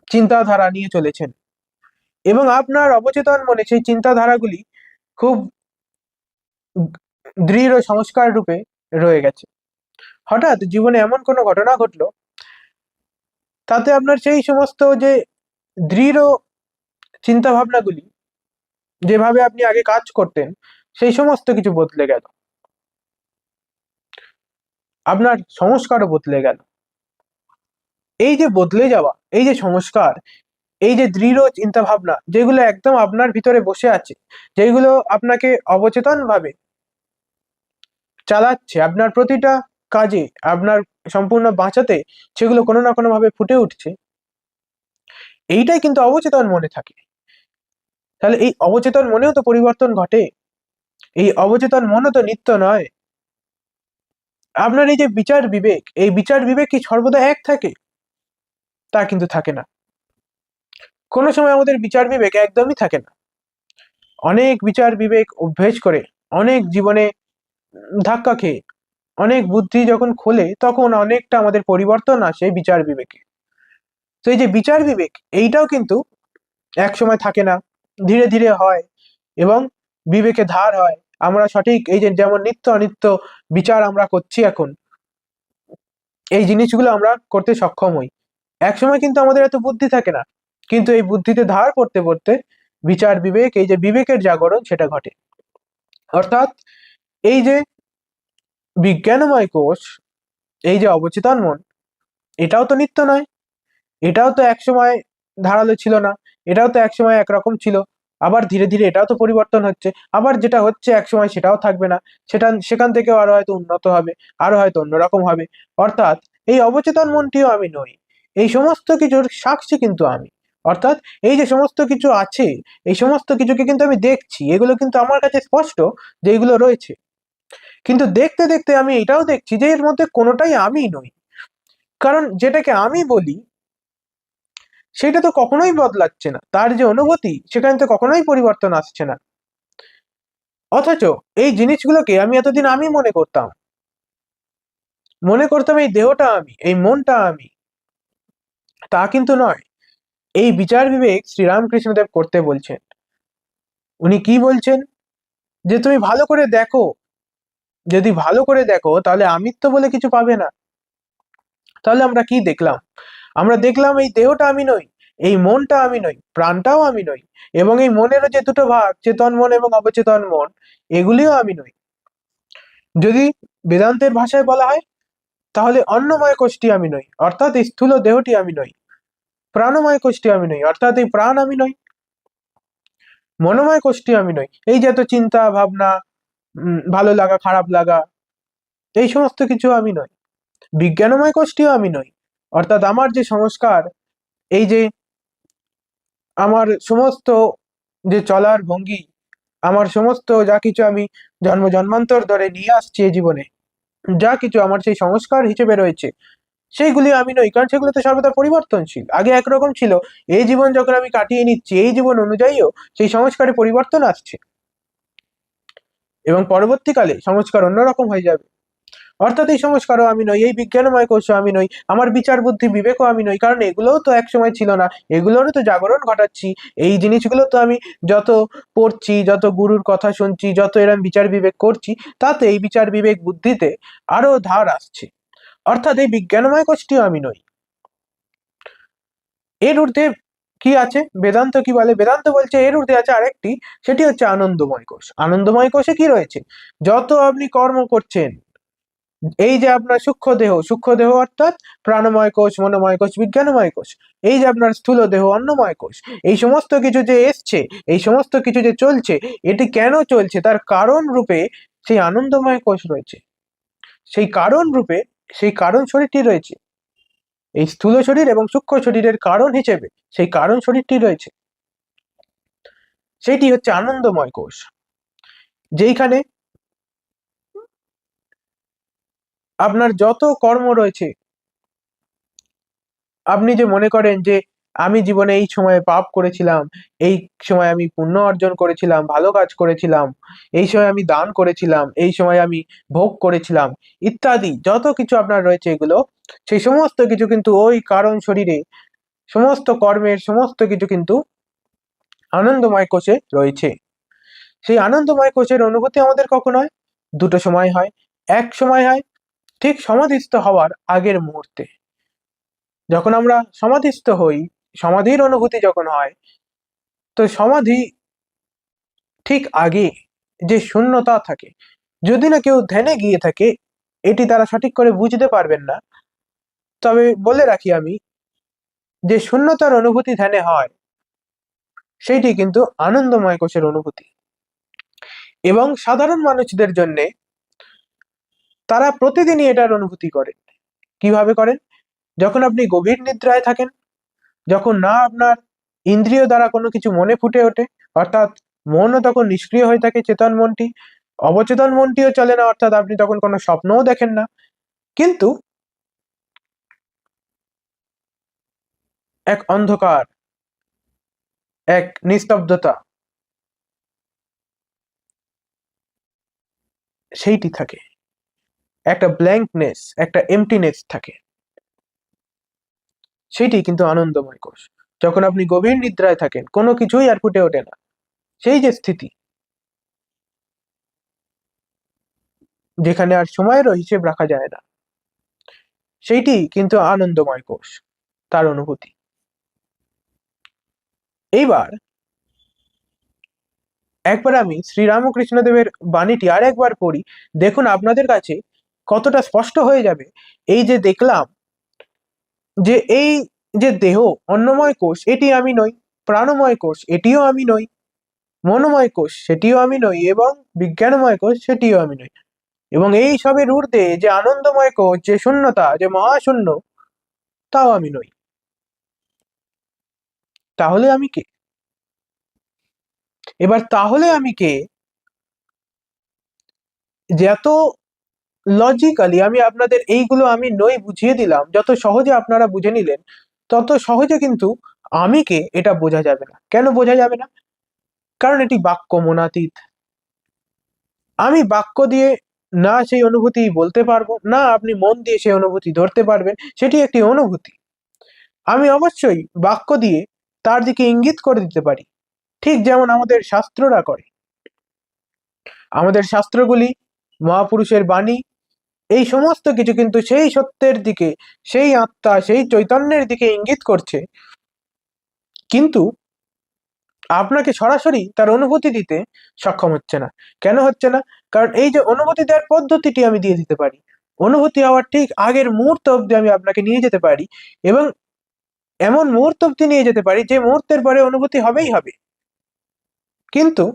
চিন্তাধারা নিয়ে চলেছেন, এবং আপনার অবচেতন মনে সেই চিন্তাধারাগুলি খুব দৃঢ় সংস্কার রূপে রয়ে গেছে। হঠাৎ জীবনে এমন কোনো ঘটনা ঘটলো, তাতে আপনার সেই সমস্ত যে দৃঢ় চিন্তা ভাবনাগুলি, যেভাবে আপনি আগে কাজ করতেন, সেই সমস্ত কিছু বদলে গেল, আপনার সংস্কারও বদলে গেল। এই যে বদলে যাওয়া, এই যে সংস্কার, এই যে দৃঢ় চিন্তা ভাবনা যেগুলো একদম আপনার ভিতরে বসে আছে, যেগুলো আপনাকে অবচেতন ভাবে চালাচ্ছে, আপনার প্রতিটা কাজে, আপনার সম্পূর্ণ বাঁচাতে সেগুলো কোনো না কোনো ভাবে ফুটে উঠছে, এইটাই কিন্তু অবচেতন মনে থাকে। তাহলে এই অবচেতন মনেও তো পরিবর্তন ঘটে, এই অবচেতন মনও তো নিত্য নয়। আপনার এই যে বিচার বিবেক, এই বিচার বিবেক কি সর্বদা এক থাকে? তা কিন্তু থাকে না। কোনো সময় আমাদের বিচার বিবেক একদমই থাকে না। অনেক বিচার বিবেক অভ্যেস করে, অনেক জীবনে ধাক্কা খেয়ে, অনেক বুদ্ধি যখন খোলে, তখন অনেকটা আমাদের পরিবর্তন আসে বিচার বিবেকে। তো এই যে বিচার বিবেক, এইটাও কিন্তু এক সময় থাকে না, ধীরে ধীরে হয়, এবং বিবেকে ধার হয়। আমরা সঠিক এই যে যেমন নিত্য অনিত্য বিচার আমরা করছি এখন, এই জিনিসগুলো আমরা করতে সক্ষম হই। একসময় কিন্তু আমাদের এত বুদ্ধি থাকে না, কিন্তু এই বুদ্ধিতে ধার পড়তে পড়তে বিচার বিবেক, এই যে বিবেকের জাগরণ, সেটা ঘটে। অর্থাৎ এই যে বিজ্ঞানময় কোষ, এই যে অবচেতন মন, এটাও তো নিত্য নয়। এটাও তো একসময় ধারালো ছিল না, এটাও তো একসময় একরকম ছিল। আবার ধীরে ধীরে এটাও তো পরিবর্তন হচ্ছে, আবার যেটা হচ্ছে একসময় সেটাও থাকবে না, সেখান থেকেও আরো হয়তো উন্নত হবে, আরো হয়তো অন্যরকম হবে। অর্থাৎ এই অবচেতন মনটিও আমি নই, এই সমস্ত কিছুর সাক্ষী কিন্তু আমি। অর্থাৎ এই যে সমস্ত কিছু আছে, এই সমস্ত কিছুকে কিন্তু আমি দেখছি, এগুলো কিন্তু আমার কাছে স্পষ্ট যে এগুলো রয়েছে। কিন্তু দেখতে দেখতে আমি এটাও দেখছি যে এর মধ্যে কোনোটাই আমি নই। কারণ যেটাকে আমি বলি, সেটা তো কখনোই বদলাচ্ছে না, তার যে অনুভূতি, সেখানে তো কখনোই পরিবর্তন আসছে না। অথচ এই জিনিসগুলোকে আমি এতদিন আমি মনে করতাম, এই দেহটা আমি, এই মনটা আমি। তা কিন্তু নয়। এই বিচার বিবেক শ্রীরামকৃষ্ণদেব করতে বলছেন। উনি কি বলছেন? যে তুমি ভালো করে দেখো, যদি ভালো করে দেখো তাহলে আমিত্ব বলে কিছু পাবে না। তাহলে আমরা কি দেখলাম? আমরা দেখলাম এই দেহটা আমি নই, এই মনটা আমি নই, প্রাণটাও আমি নই, এবং এই মনেরও যে দুটো ভাগ, চেতন মন এবং অবচেতন মন, এগুলিও আমি নই। যদি বেদান্তের ভাষায় বলা হয়, তাহলে অন্নময় কোষটি আমি নই, অর্থাৎ এই স্থূল দেহটি আমি নই। প্রাণময় কোষটি আমি নই, অর্থাৎ এই প্রাণ আমি নই। মনোময় কোষটি আমি নই, এই যে এত চিন্তা ভাবনা, ভালো লাগা খারাপ লাগা, এই সমস্ত কিছু আমি নই। বিজ্ঞানময় কোষটিও আমি নই, অর্থাৎ আমার যে সংস্কার, এই যে আমার সমস্ত যে চলার ভঙ্গি, আমার সমস্ত যা কিছু আমি জন্ম জন্মান্তর ধরে নিয়ে আসছি এই জীবনে, যা কিছু আমার সেই সংস্কার হিসেবে রয়েছে, সেইগুলি আমি নই। কারণ সেগুলো তো সর্বদা পরিবর্তনশীল। আগে একরকম ছিল, এই জীবন যখন আমি কাটিয়ে নিচ্ছি, এই জীবন অনুযায়ীও সেই সংস্কারে পরিবর্তন আসছে, এবং পরবর্তীকালে সংস্কার অন্যরকম হয়ে যাবে। অর্থাৎ এই সংস্কারও আমি নই, এই বিজ্ঞানময় কোষও আমি নই, আমার বিচার বুদ্ধি বিবেকও আমি নই, কারণ এগুলোও তো একসময় ছিল না, এগুলোরও তো জাগরণ ঘটাচ্ছি। এই জিনিসগুলো তো আমি যত পড়ছি, যত গুরুর কথা শুনছি, যত এরম বিচার বিবেক করছি, তাতে এই বিচার বিবেক বুদ্ধিতে আরো ধার আসছে। অর্থাৎ এই বিজ্ঞানময় কোষটিও আমি নই। এর ঊর্ধ্বে কি আছে? বেদান্ত কি বলে? বেদান্ত বলছে এর ঊর্ধ্বে আছে আরেকটি, সেটি হচ্ছে আনন্দময় কোষ। আনন্দময় কোষে কি রয়েছে? যত আপনি কর্ম করছেন, এই যে আপনার সূক্ষ্ম দেহ অর্থাৎ প্রাণময় কোষ, মনোময় কোষ, বিজ্ঞানময় কোষ, এই যে আপনার স্থূল দেহ, অন্নময় কোষ, এই সমস্ত কিছু যে এসছে, এই সমস্ত কিছু যে চলছে, এটি কেন চলছে তার কারণ রূপে সেই আনন্দময় কোষ রয়েছে। সেই কারণ রূপে সেই কারণ শরীরটি রয়েছে। এই স্থূল শরীর এবং সূক্ষ্ম শরীরের কারণ হিসেবে সেই কারণ শরীরটি রয়েছে, সেটি হচ্ছে আনন্দময় কোষ। যেইখানে আপনার যত কর্ম রয়েছে, আপনি যে মনে করেন যে আমি জীবনে এই সময়ে পাপ করেছিলাম, এই সময় আমি পুণ্য অর্জন করেছিলাম, ভালো কাজ করেছিলাম, এই সময় আমি দান করেছিলাম, এই সময় আমি ভোগ করেছিলাম, ইত্যাদি যত কিছু আপনার রয়েছে, এগুলো সেই সমস্ত কিছু কিন্তু ওই কারণ শরীরে সমস্ত কর্মের সমস্ত কিছু কিন্তু আনন্দময় কোষে রয়েছে। সেই আনন্দময় কোষের অনুভূতি আমাদের কখন হয়? দুটো সময় হয়। এক সময় হয় ঠিক সমাধিস্থ হওয়ার আগের মুহূর্তে। যখন আমরা সমাধিস্থ হই, সমাধির অনুভূতি যখন হয়, তো সমাধি ঠিক আগে যে শূন্যতা থাকে, যদি না কেউ ধ্যানে গিয়ে থাকে, এটি তারা সঠিক করে বুঝতে পারবেন না। তবে বলে রাখি আমি, যে শূন্যতার অনুভূতি ধ্যানে হয়, সেইটি কিন্তু আনন্দময় কোষের অনুভূতি। এবং সাধারণ মানুষদের জন্য তারা প্রতিদিনই এটার অনুভূতি করেন। কিভাবে করেন? যখন আপনি গভীর নিদ্রায় থাকেন, যখন না আপনার ইন্দ্রিয় দ্বারা কোনো কিছু মনে ফুটে ওঠে, অর্থাৎ মনও তখন নিষ্ক্রিয় হয়ে থাকে, চেতন মনটি, অবচেতন মনটিও চলে না, অর্থাৎ আপনি তখন কোনো স্বপ্নও দেখেন না, কিন্তু এক অন্ধকার, এক নিস্তব্ধতা সেইটি থাকে, একটা ব্ল্যাঙ্কনেস, একটা এমটিনেস থাকে, সেইটি কিন্তু আনন্দময় কোষ। যখন আপনি গভীর নিদ্রায় থাকেন, কোনো কিছুই আর ফুটে ওঠে না, সেই যে স্থিতি, যেখানে আর সময়েরও হিসেব রাখা যায় না, সেইটি কিন্তু আনন্দময় কোষ, তার অনুভূতি। এইবার একবার আমি শ্রীরামকৃষ্ণদেবের বাণীটি আর একবার পড়ি, দেখুন আপনাদের কাছে কতটা স্পষ্ট হয়ে যাবে। এই যে দেখলাম যে এই যে দেহ, অন্নময় কোষ, এটি আমি নই, প্রাণময় কোষ, এটিও আমি নই, মনোময় কোষ, সেটিও আমি নই, এবং বিজ্ঞানময় কোষ, সেটিও আমি নই, এবং এই সবের ঊর্ধ্বে যে আনন্দময় কোষ, যে শূন্যতা, যে মহাশূন্য, তাও আমি নই। তাহলে আমি কে? এবার তাহলে আমি কে, যত লজিক্যালি আমি আপনাদের এইগুলো আমি নই বুঝিয়ে দিলাম, যত সহজে আপনারা বুঝে নিলেন, তত সহজে কিন্তু আমি কে এটা বোঝা যাবে না। কেন বোঝা যাবে না? কারণ এটি বাক্য মনাতীত। আমি বাক্য দিয়ে না সেই অনুভূতি বলতে পারবো, না আপনি মন দিয়ে সেই অনুভূতি ধরতে পারবেন, সেটি একটি অনুভূতি। আমি অবশ্যই বাক্য দিয়ে তার দিকে ইঙ্গিত করে দিতে পারি, ঠিক যেমন আমাদের শাস্ত্ররা করে। আমাদের শাস্ত্রগুলি, মহাপুরুষের বাণী, এই সমস্ত কিছু কিন্তু সেই সত্যের দিকে, সেই আত্মা, সেই চৈতন্যের দিকে ইঙ্গিত করছে, কিন্তু আপনাকে সরাসরি তার অনুভূতি দিতে সক্ষম হচ্ছে না। কেন হচ্ছে না? কারণ এই যে অনুভূতি দেওয়ার পদ্ধতিটি আমি দিয়ে দিতে পারি, অনুভূতি হওয়ার ঠিক আগের মুহূর্ত অব্দি আমি আপনাকে নিয়ে যেতে পারি, এবং এমন মুহূর্ত অব্দি নিয়ে যেতে পারি যে মুহূর্তের পরে অনুভূতি হবেই হবে, কিন্তু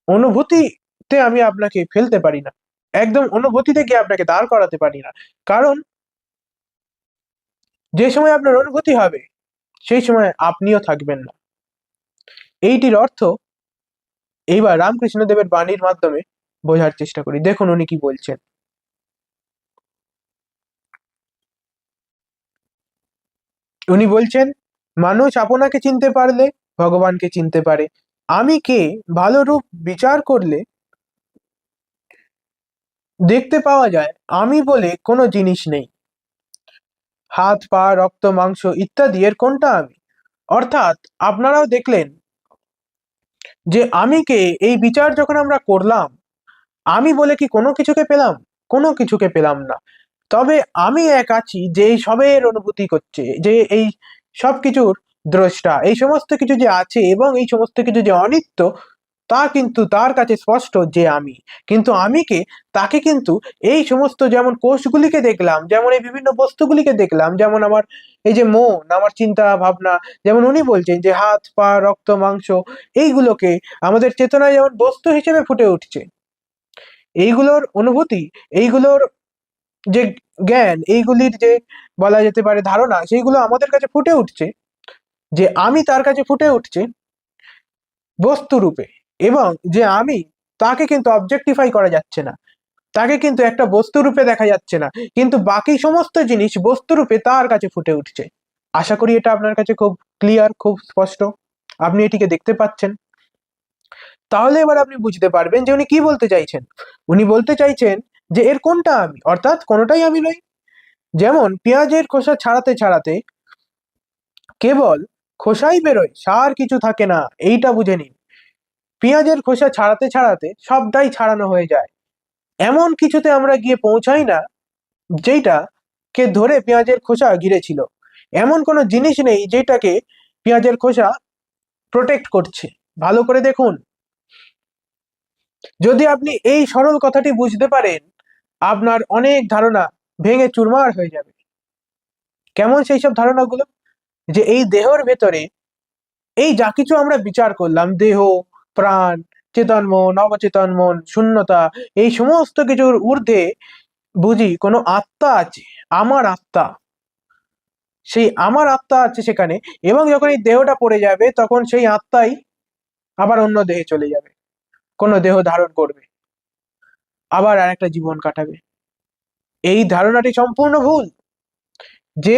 অনুভূতিতে আমি আপনাকে ফেলতে পারি না, একদম অনুভূতিতে গিয়ে আপনাকে দাঁড় করাতে পারি না। কারণ যে সময় আপনার অনুভূতি হবে, সেই সময় আপনিও থাকবেন না। এইটির অর্থ এইবার রামকৃষ্ণদেবের বাণীর মাধ্যমে বোঝার চেষ্টা করি। দেখুন উনি কি বলছেন। উনি বলছেন, মানুষ আপনাকে চিনতে পারলে ভগবানকে চিনতে পারে। আমি কে ভালো রূপ বিচার করলে দেখতে পাওয়া যায় আমি বলে কোনো জিনিস নেই। হাত, পা, রক্ত, মাংস ইত্যাদি এর কোনটা আমি? অর্থাৎ আপনারাও দেখলেন যে আমি কে, এই বিচার যখন আমরা করলাম, আমি বলে কি কোনো কিছুকে পেলাম? কোনো কিছুকে পেলাম না। তবে আমি এক আছি যে এই সবের অনুভূতি করছে, যে এই সব কিছুর দ্রষ্টা, এই সমস্ত কিছু যে আছে এবং এই সমস্ত কিছু যে অনিত্য, তা কিন্তু তার কাছে স্পষ্ট যে আমি, কিন্তু আমিকে তাকে কিন্তু এই সমস্ত যেমন কোষগুলিকে দেখলাম, যেমন এই বিভিন্ন বস্তুগুলিকে দেখলাম, যেমন আমার এই যে মন, আমার চিন্তা ভাবনা, যেমন উনি বলছেন যে হাত পা রক্ত মাংস, এইগুলোকে আমাদের চেতনায় যেমন বস্তু হিসেবে ফুটে উঠছে, এইগুলোর অনুভূতি, এইগুলোর যে জ্ঞান, এইগুলির যে বলা যেতে পারে ধারণা, সেইগুলো আমাদের কাছে ফুটে উঠছে, যে আমি তার কাছে ফুটে উঠছে বস্তু রূপে, এবং যে আমি, তাকে কিন্তু অবজেক্টিফাই করা যাচ্ছে না, তাকে কিন্তু একটা বস্তু রূপে দেখা যাচ্ছে না, কিন্তু বাকি সমস্ত জিনিস বস্তু রূপে তার কাছে ফুটে উঠছে। আশা করি এটা আপনার কাছে খুব ক্লিয়ার, খুব স্পষ্ট, আপনি এটিকে দেখতে পাচ্ছেন। তাহলে এবার আপনি বুঝতে পারবেন যে উনি কি বলতে চাইছেন। উনি বলতে চাইছেন যে এর কোনটা আমি, অর্থাৎ কোনোটাই আমি নই। যেমন পেঁয়াজের খোসা ছাড়াতে ছাড়াতে কেবল খোসাই বেরোয়, সার কিছু থাকে না, এইটা বুঝে নিন। পেঁয়াজের খোসা ছাড়াতে ছাড়াতে সবটাই ছাড়ানো হয়ে যায়, এমন কিছুতে আমরা গিয়ে পৌঁছাই না যেইটা কে ধরে পেঁয়াজের খোসা ঘিরেছিল। এমন কোনো জিনিস নেই যেটাকে পেঁয়াজের খোসা প্রোটেক্ট করছে। ভালো করে দেখুন, যদি আপনি এই সরল কথাটি বুঝতে পারেন, আপনার অনেক ধারণা ভেঙে চুরমার হয়ে যাবে। কেমন সেই সব ধারণাগুলো? যে এই দেহর ভেতরে এই যা কিছু আমরা বিচার করলাম, দেহ, প্রাণ, চেতন মন, অবচেতন মন, শূন্যতা, এই সমস্ত কিছুর ঊর্ধ্বে বুঝি কোনো আত্মা আছে, আমার আত্মা। সেই আমার আত্মা আছে সেখানে, এবং যখন এই দেহটা পড়ে যাবে তখন সেই আত্মাই আবার অন্য দেহে চলে যাবে, কোনো দেহ ধারণ করবে, আবার আরেকটা জীবন কাটাবে। এই ধারণাটি সম্পূর্ণ ভুল, যে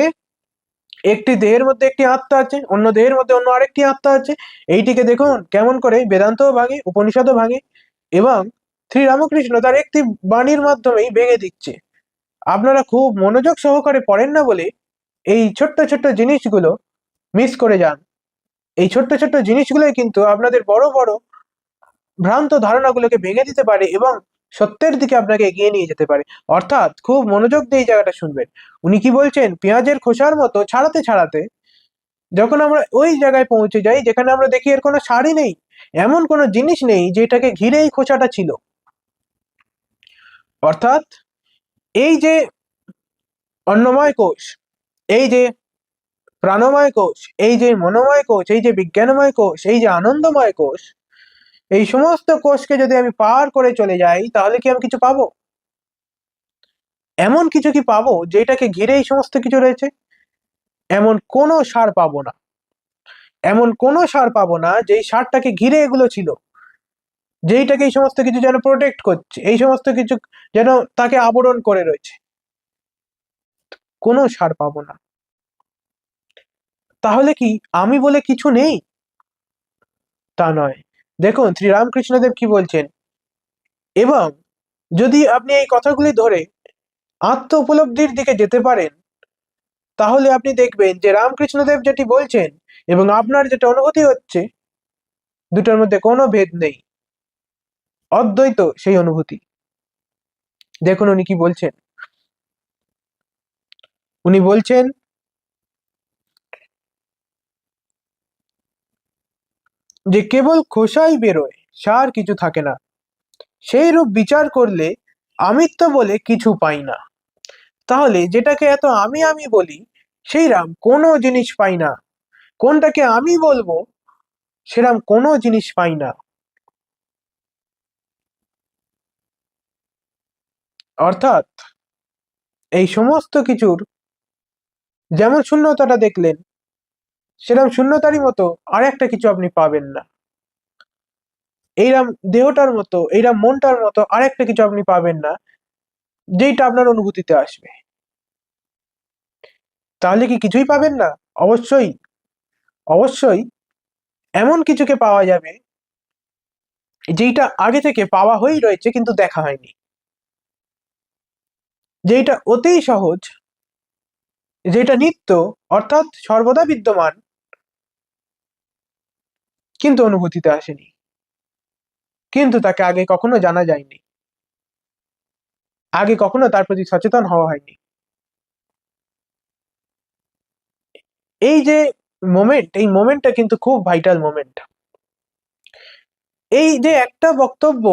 একটি দেহের মধ্যে একটি আত্মা আছে, অন্য দেহের মধ্যে অন্য আরেকটি আত্মা আছে। এইটিকে দেখুন কেমন করে বেদান্তও ভাঙে, উপনিষদও ভাঙে, এবং শ্রী রামকৃষ্ণ তার একটি বাণীর মাধ্যমেই ভেঙে দিচ্ছে। আপনারা খুব মনোযোগ সহকারে পড়েন না বলে এই ছোট্ট ছোট্ট জিনিসগুলো মিস করে যান। এই ছোট্ট ছোট্ট জিনিসগুলোই কিন্তু আপনাদের বড় বড় ভ্রান্ত ধারণাগুলোকে ভেঙে দিতে পারে এবং সত্যের দিকে আপনাকে এগিয়ে নিয়ে যেতে পারে। অর্থাৎ খুব মনোযোগ দিয়ে এই জায়গাটা শুনবেন। উনি কি বলছেন, পেঁয়াজের খোসার মতো ছাড়াতে ছাড়াতে যখন আমরা ওই জায়গায় পৌঁছে যাই যেখানে আমরা দেখি এর কোনো সারই নেই, এমন কোনো জিনিস নেই যেটাকে ঘিরে এই খোসাটা ছিল, অর্থাৎ এই যে অন্নময় কোষ, এই যে প্রাণময় কোষ, এই যে মনোময় কোষ, এই যে বিজ্ঞানময় কোষ, এই যে আনন্দময় কোষ, এই সমস্ত কোষকে যদি আমি পার করে চলে যাই তাহলে কি আমি কিছু পাবো? এমন কিছু কি পাবো যেটাকে ঘিরে এই সমস্ত কিছু রয়েছে? এমন কোনো সার পাবো না, এমন কোনো সার পাবো না যেই সারটাকে ঘিরে এগুলো ছিল, যেইটাকে এই সমস্ত কিছু যেন প্রোটেক্ট করছে, এই সমস্ত কিছু যেন তাকে আবরণ করে রয়েছে। কোনো সার পাবো না। তাহলে কি আমি বলে কিছু নেই? তা নয়। দেখুন শ্রীরামকৃষ্ণদেব কি বলছেন, এবং যদি আপনি এই কথাগুলি ধরে আত্ম উপলব্ধির দিকে যেতে পারেন, তাহলে আপনি দেখবেন যে রামকৃষ্ণদেব যেটি বলছেন এবং আপনার যেটা অনুভূতি হচ্ছে, দুটোর মধ্যে কোনো ভেদ নেই, অদ্বৈত সেই অনুভূতি। দেখুন উনি কি বলছেন। উনি বলছেন যে কেবল খোসাই বেরোয়, সার কিছু থাকে না। সেই রূপ বিচার করলে আমিত্ব বলে কিছু পাই না। তাহলে যেটাকে এত আমি আমি বলি, সেই রাম কোনো জিনিস পাই না। কোনটাকে আমি বলবো সেরাম কোনো জিনিস পাই না। অর্থাৎ এই সমস্ত কিছুর যেমন শূন্যতাটা দেখলেন, সেরকম শূন্যতারই মতো আর একটা কিছু আপনি পাবেন না। এইরাম দেহটার মতো, এইরাম মনটার মতো আর একটা কিছু আপনি পাবেন না যেইটা আপনার অনুভূতিতে আসবে। তাহলে কি কিছুই পাবেন না? অবশ্যই, অবশ্যই এমন কিছুকে পাওয়া যাবে যেইটা আগে থেকে পাওয়া হয়েই রয়েছে কিন্তু দেখা হয়নি, যেইটা অতি সহজ, যেটা নিত্য, অর্থাৎ সর্বদা বিদ্যমান, কিন্তু অনুভূতিতে আসেনি, কিন্তু তাকে আগে কখনো জানা যায়নি, আগে কখনো তার প্রতি সচেতন হওয়া হয়নি। এই যে মোমেন্ট, এই মোমেন্টটা কিন্তু খুব ভাইটাল মোমেন্ট। এই যে একটা বক্তব্য,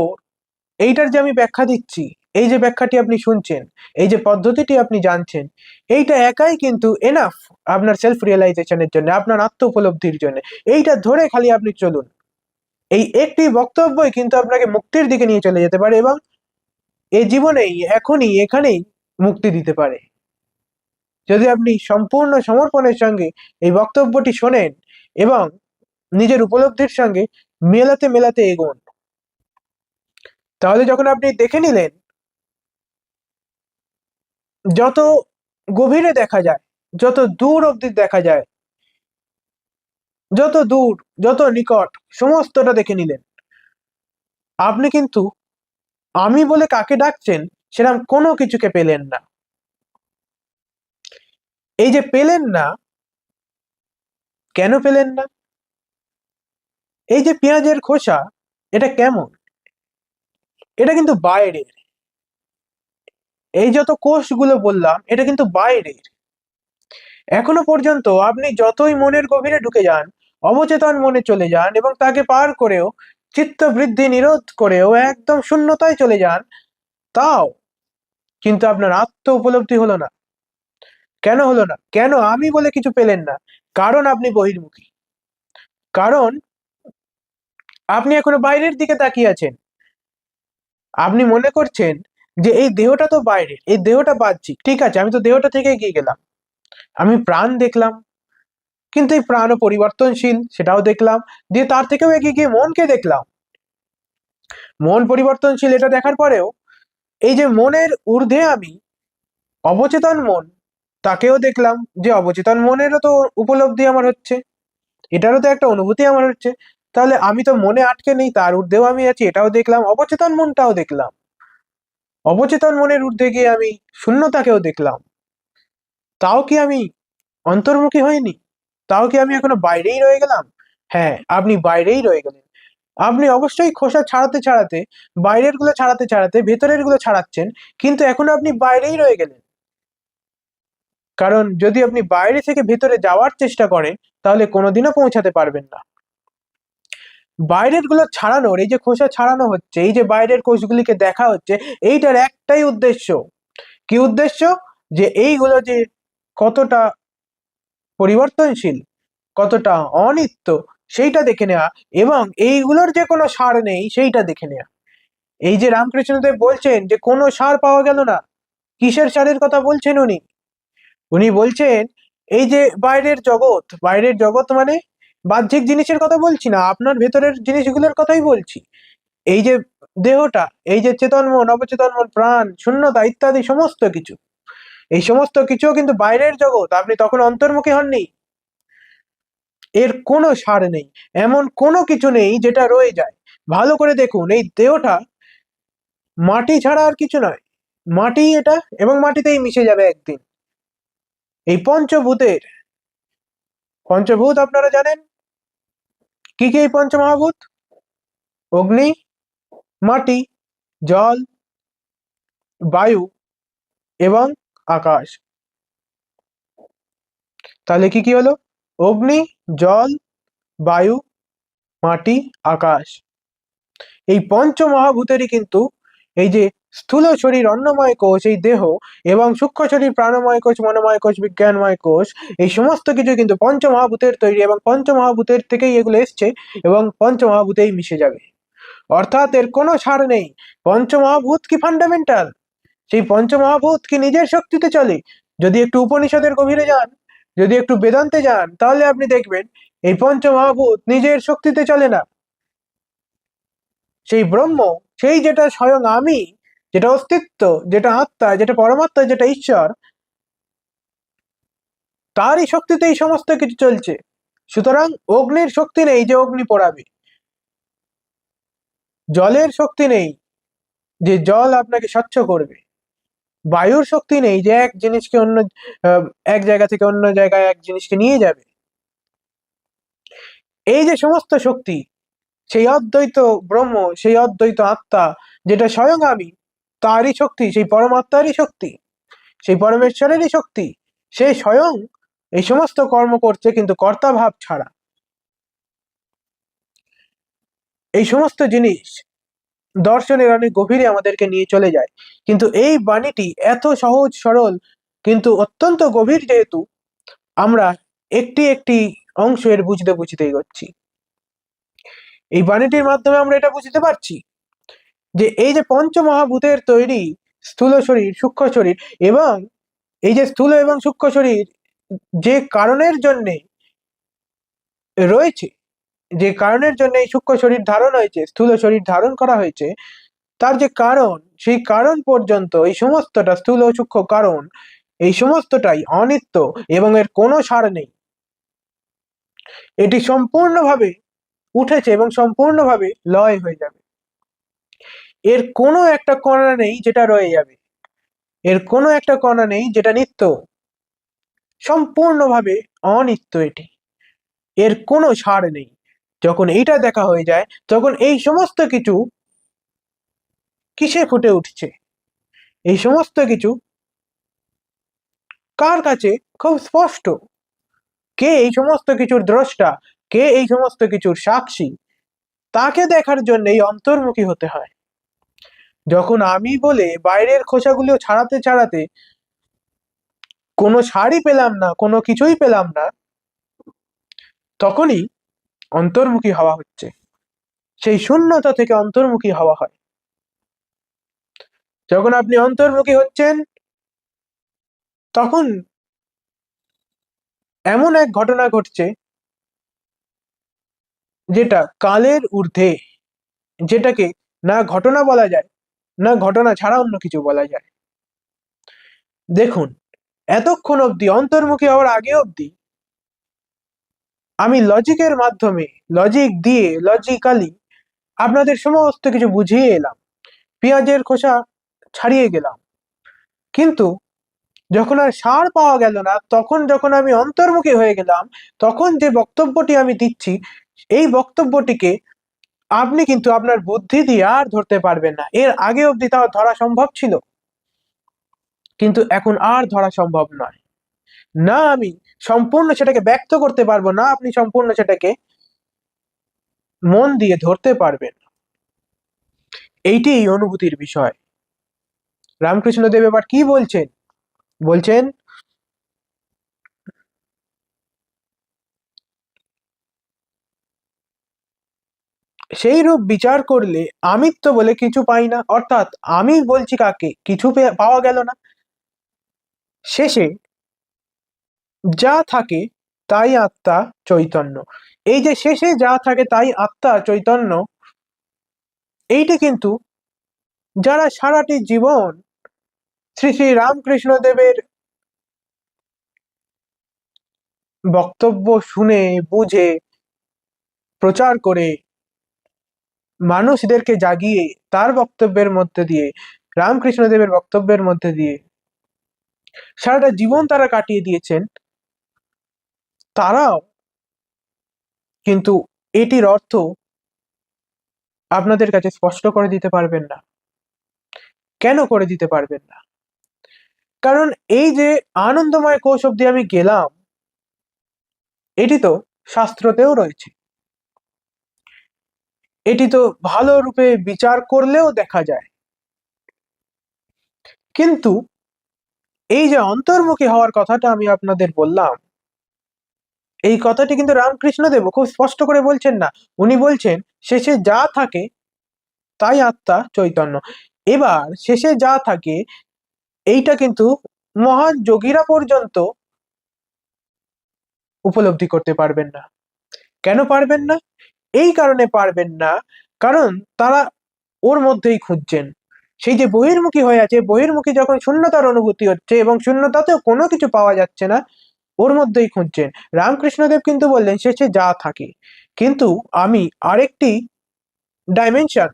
এইটার যে আমি ব্যাখ্যা দিচ্ছি, এই যে ব্যাখ্যাটি আপনি শুনছেন, এই যে পদ্ধতিটি আপনি জানছেন, এইটা একাই কিন্তু এনাফ আপনার সেলফ রিয়েলাইজেশনের জন্য, আপনার আত্ম উপলব্ধির জন্য। এইটা ধরে খালি আপনি চলুন, এই একটি বক্তব্যই কিন্তু আপনাকে মুক্তির দিকে নিয়ে চলে যেতে পারে এবং এই জীবনেই এখনই এখানেই মুক্তি দিতে পারে, যদি আপনি সম্পূর্ণ সমর্পণের সঙ্গে এই বক্তব্যটি শোনেন এবং নিজের উপলব্ধির সঙ্গে মেলাতে মেলাতে এগোন। তাহলে যখন আপনি দেখে নিলেন, যত গভীরে দেখা যায়, যত দূর অবধি দেখা যায়, যত দূর যত নিকট, সমস্তটা দেখে নিলেন, আপনি কিন্তু আমি বলে কাকে ডাকছেন সেরকম কোনো কিছুকে পেলেন না। এই যে পেলেন না, কেন পেলেন না? এই যে পেঁয়াজের খোসা, এটা কেমন? এটা কিন্তু বাইরের। এই যত কোষগুলো বললাম, এটা কিন্তু বাইরের। এখনো পর্যন্ত আপনি যতই মনের গভীরে ঢুকে যান, অবচেতন মনে চলে যান এবং তাকে পার করেও চিত্ত বৃদ্ধি নিরোধ করেও একদম শূন্যতায় চলে যান, তাও কিন্তু আপনার আত্ম উপলব্ধি হলো না। কেন হলো না? কেন আমি বলে কিছু পেলেন না? কারণ আপনি বহির্মুখী। কারণ আপনি এখনো বাইরের দিকে তাকিয়ে আছেন। আপনি মনে করছেন যে এই দেহটা তো বাইরের, এই দেহটা বাহ্যিক, ঠিক আছে, আমি তো দেহটা থেকে এগিয়ে গেলাম, আমি প্রাণ দেখলাম, কিন্তু এই প্রাণও পরিবর্তনশীল, সেটাও দেখলাম। দিয়ে তার থেকেও এগিয়ে গিয়ে মনকে দেখলাম, মন পরিবর্তনশীল, এটা দেখার পরেও এই যে মনের ঊর্ধ্বে আমি অবচেতন মন, তাকেও দেখলাম যে অবচেতন মনেরও তো উপলব্ধি আমার হচ্ছে, এটারও তো একটা অনুভূতি আমার হচ্ছে। তাহলে আমি তো মনে আটকে নেই, তার ঊর্ধ্বেও আমি আছি, এটাও দেখলাম, অবচেতন মনটাও দেখলাম। অবচেতন মনের ঊর্ধ্বে গিয়ে আমি শূন্যতাকেও দেখলাম। তাও কি আমি অন্তর্মুখী হইনি? তাও কি আমি এখনো বাইরেই রয়ে গেলাম? হ্যাঁ, আপনি বাইরেই রয়ে গেলেন। আপনি অবশ্যই খোসা ছাড়াতে ছাড়াতে, বাইরের গুলো ছাড়াতে ছাড়াতে ভেতরের গুলো ছাড়াচ্ছেন, কিন্তু এখনো আপনি বাইরেই রয়ে গেলেন। কারণ যদি আপনি বাইরে থেকে ভেতরে যাওয়ার চেষ্টা করেন, তাহলে কোনোদিনও পৌঁছাতে পারবেন না। বাইরের গুলো ছাড়ানোর, এই যে খোসা ছাড়ানো হচ্ছে, এই যে বাইরের কোষগুলিকে দেখা হচ্ছে, এইটার একটাই উদ্দেশ্য। কি উদ্দেশ্য? যে এইগুলো যে কতটা পরিবর্তনশীল, কতটা অনিত্য, সেইটা দেখে নেওয়া, এবং এইগুলোর যে কোনো সার নেই সেইটা দেখে নেওয়া। এই যে রামকৃষ্ণদেব বলছেন যে কোনো সার পাওয়া গেল না, কিসের সারের কথা বলছেন উনি? উনি বলছেন এই যে বাইরের জগৎ, বাইরের জগৎ মানে বাহ্যিক জিনিসের কথা বলছি না, আপনার ভেতরের জিনিসগুলোর কথাই বলছি। এই যে দেহটা, এই যে চেতন মন, অবচেতন মন, প্রাণ, শূন্যতা ইত্যাদি সমস্ত কিছু, এই সমস্ত কিছুও কিন্তু বাইরের জগৎ, আপনি তখন অন্তর্মুখী হননি। এর কোনো সার নেই, এমন কোনো কিছু নেই যেটা রয়ে যায়। ভালো করে দেখুন, এই দেহটা মাটি ছাড়া আর কিছু নয়, মাটি এটা, এবং মাটিতেই মিশে যাবে একদিন। এই পঞ্চভূতের, পঞ্চভূত আপনারা জানেন কি কি? এই পঞ্চমহাভূত: অগ্নি, মাটি, জল, বায়ু এবং আকাশ। তাহলে কি কি হলো? অগ্নি, জল, বায়ু, মাটি, আকাশ। এই পঞ্চমহাভূতেরই কিন্তু এই যে স্থূল শরীর অন্নময় কোষ, এই দেহ, এবং সূক্ষ্ম শরীর প্রাণময় কোষ, মনোময় কোষ, বিজ্ঞানময় কোষ, এই সমস্ত কিছু কিন্তু পঞ্চমহাভূতের তৈরি, এবং পঞ্চমহাভূতের থেকেই এগুলো এসছে এবং পঞ্চমহাভূতেই মিশে যাবে। অর্থাৎ এর কোনো সার নেই। পঞ্চমহাভূত কি ফান্ডামেন্টাল, সেই পঞ্চমহাভূত কি নিজের শক্তিতে চলে? যদি একটু উপনিষদের গভীরে যান, যদি একটু বেদান্তে যান, তাহলে আপনি দেখবেন এই পঞ্চমহাভূত নিজের শক্তিতে চলে না। সেই ব্রহ্ম, সেই যেটা স্বয়ং আমি, যেটা অস্তিত্ব, যেটা আত্মা, যেটা পরমাত্মা, যেটা ঈশ্বর, তারই শক্তিতে এই সমস্ত কিছু চলছে। সুতরাং অগ্নির শক্তি নেই যে অগ্নি পোড়াবে, জলের শক্তি নেই যে জল আপনাকে স্বচ্ছ করবে, বায়ুর শক্তি নেই যে এক জিনিসকে অন্য এক জায়গা থেকে অন্য জায়গায় এক জিনিসকে নিয়ে যাবে। এই যে সমস্ত শক্তি, সেই অদ্বৈত ব্রহ্ম, সেই অদ্বৈত আত্মা যেটা স্বয়ং আমি, তারই শক্তি, সেই পরমাত্মারই শক্তি, সেই পরমেশ্বরেরই শক্তি, সে স্বয়ং এই সমস্ত কর্ম করছে, কিন্তু কর্তা ভাব ছাড়া। এই সমস্ত জিনিস দর্শনের অনেক গভীরে আমাদেরকে নিয়ে চলে যায়। কিন্তু এই বাণীটি এত সহজ সরল কিন্তু অত্যন্ত গভীর, যেহেতু আমরা একটি একটি অংশ এর বুঝতে বুঝতে এগোচ্ছি। এই বাণীটির মাধ্যমে আমরা এটা বুঝতে পারছি যে এই যে পঞ্চমহাভূতের তৈরি স্থূল শরীর, সূক্ষ্ম শরীর, এবং এই যে স্থূল এবং সূক্ষ্ম শরীর যে কারণের জন্যে রয়েছে, যে কারণের জন্য এই সূক্ষ্ম শরীর ধারণ হয়েছে, স্থূল শরীর ধারণ করা হয়েছে, তার যে কারণ, সেই কারণ পর্যন্ত এই সমস্তটা স্থূল ও সূক্ষ্ম কারণ, এই সমস্তটাই অনিত্য এবং এর কোনো সার নেই। এটি সম্পূর্ণভাবে উঠেছে এবং সম্পূর্ণভাবে লয় হয়ে যাবে। এর কোনো একটা কণা নেই যেটা রয়ে যাবে, এর কোনো একটা কণা নেই যেটা নিত্য, সম্পূর্ণভাবে অনিত্য এটি, এর কোনো সার নেই। যখন এইটা দেখা হয়ে যায়, তখন এই সমস্ত কিছু কিসে ফুটে উঠছে, এই সমস্ত কিছু কার কাছে খুব স্পষ্ট। কে এই সমস্ত কিছুর দ্রষ্টা, কে এই সমস্ত কিছুর সাক্ষী, তাকে দেখার জন্য এই অন্তর্মুখী হতে হয়। যখন আমি বলে বাইরের খোসাগুলো ছাড়াতে ছাড়াতে কোনো সারই পেলাম না, কোনো কিছুই পেলাম না, তখনই অন্তর্মুখী হওয়া হচ্ছে। সেই শূন্যতা থেকে অন্তর্মুখী হওয়া হয়। যখন আপনি অন্তর্মুখী হচ্ছেন, তখন এমন এক ঘটনা ঘটছে যেটা কালের ঊর্ধ্বে, যেটাকে না ঘটনা বলা যায়, না ঘটনা ছাড়া অন্য কিছু বলা যায়। দেখুন, এতক্ষণ অবধি, অন্তর্মুখী হওয়ার আগে অবধি আমি লজিকের মাধ্যমে, লজিক দিয়ে, লজিক্যালি আপনাদের সমস্ত কিছু বুঝিয়ে এলাম, পেঁয়াজের খোসা ছাড়িয়ে গেলাম। কিন্তু যখন আর সার পাওয়া গেল না, তখন যখন আমি অন্তর্মুখী হয়ে গেলাম, তখন যে বক্তব্যটি আমি দিচ্ছি, এই বক্তব্যটিকে আপনি কিন্তু আপনার বুদ্ধি দিয়ে আর ধরতে পারবেন না। এর আগে অবধি তা ধরা সম্ভব ছিল, কিন্তু এখন আর ধরা সম্ভব নয়। না আমি সম্পূর্ণ সেটাকে ব্যক্ত করতে পারবো, না আপনি সম্পূর্ণ সেটাকে মন দিয়ে ধরতে পারবেন। এইটি এই অনুভূতির বিষয়। রামকৃষ্ণদেব এবার কি বলছেন? বলছেন, সেই রূপ বিচার করলে আমিত্ব বলে কিছু পাই না। অর্থাৎ আমি বলছি কাকে, কিছু পাওয়া গেল না। শেষে যা থাকে তাই আত্মা চৈতন্য। এই যে শেষে যা থাকে তাই আত্মা চৈতন্য, এইটি কিন্তু যারা সারাটি জীবন শ্রী শ্রী রামকৃষ্ণ দেবের বক্তব্য শুনে বুঝে প্রচার করে মানুষদেরকে জাগিয়ে তার বক্তব্যের মধ্যে দিয়ে, রামকৃষ্ণ দেবের বক্তব্যের মধ্যে দিয়ে সারাটা জীবন তারা কাটিয়ে দিয়েছেন, তারাও কিন্তু এটির অর্থ আপনাদের কাছে স্পষ্ট করে দিতে পারবেন না। কেন করে দিতে পারবেন না? কারণ এই যে আনন্দময় কোষ অব্দি আমি গেলাম, এটি তো শাস্ত্রতেও রয়েছে, এটি তো ভালো রূপে বিচার করলেও দেখা যায়। কিন্তু এই যে অন্তর্মুখী হওয়ার কথাটা আমি আপনাদের বললাম, এই কথাটি কিন্তু রামকৃষ্ণদেব খুব স্পষ্ট করে বলছেন না। উনি বলছেন শেষে যা থাকে তাই আত্মা চৈতন্য। এবার শেষে যা থাকে এইটা কিন্তু মহান যোগীরা পর্যন্ত উপলব্ধি করতে পারবেন না। কেন পারবেন না? এই কারণে পারবেন না, কারণ তারা ওর মধ্যেই খুঁজছেন। সেই যে বহির্মুখী হয়ে আছে, বহির্মুখী যখন শূন্যতার অনুভূতি হচ্ছে এবং শূন্যতাতেও কোনো কিছু পাওয়া যাচ্ছে না, ওর মধ্যেই খুঁজছেন। রামকৃষ্ণদেব কিন্তু বললেন শেষে যা থাকে। কিন্তু আমি আরেকটি ডাইমেনশন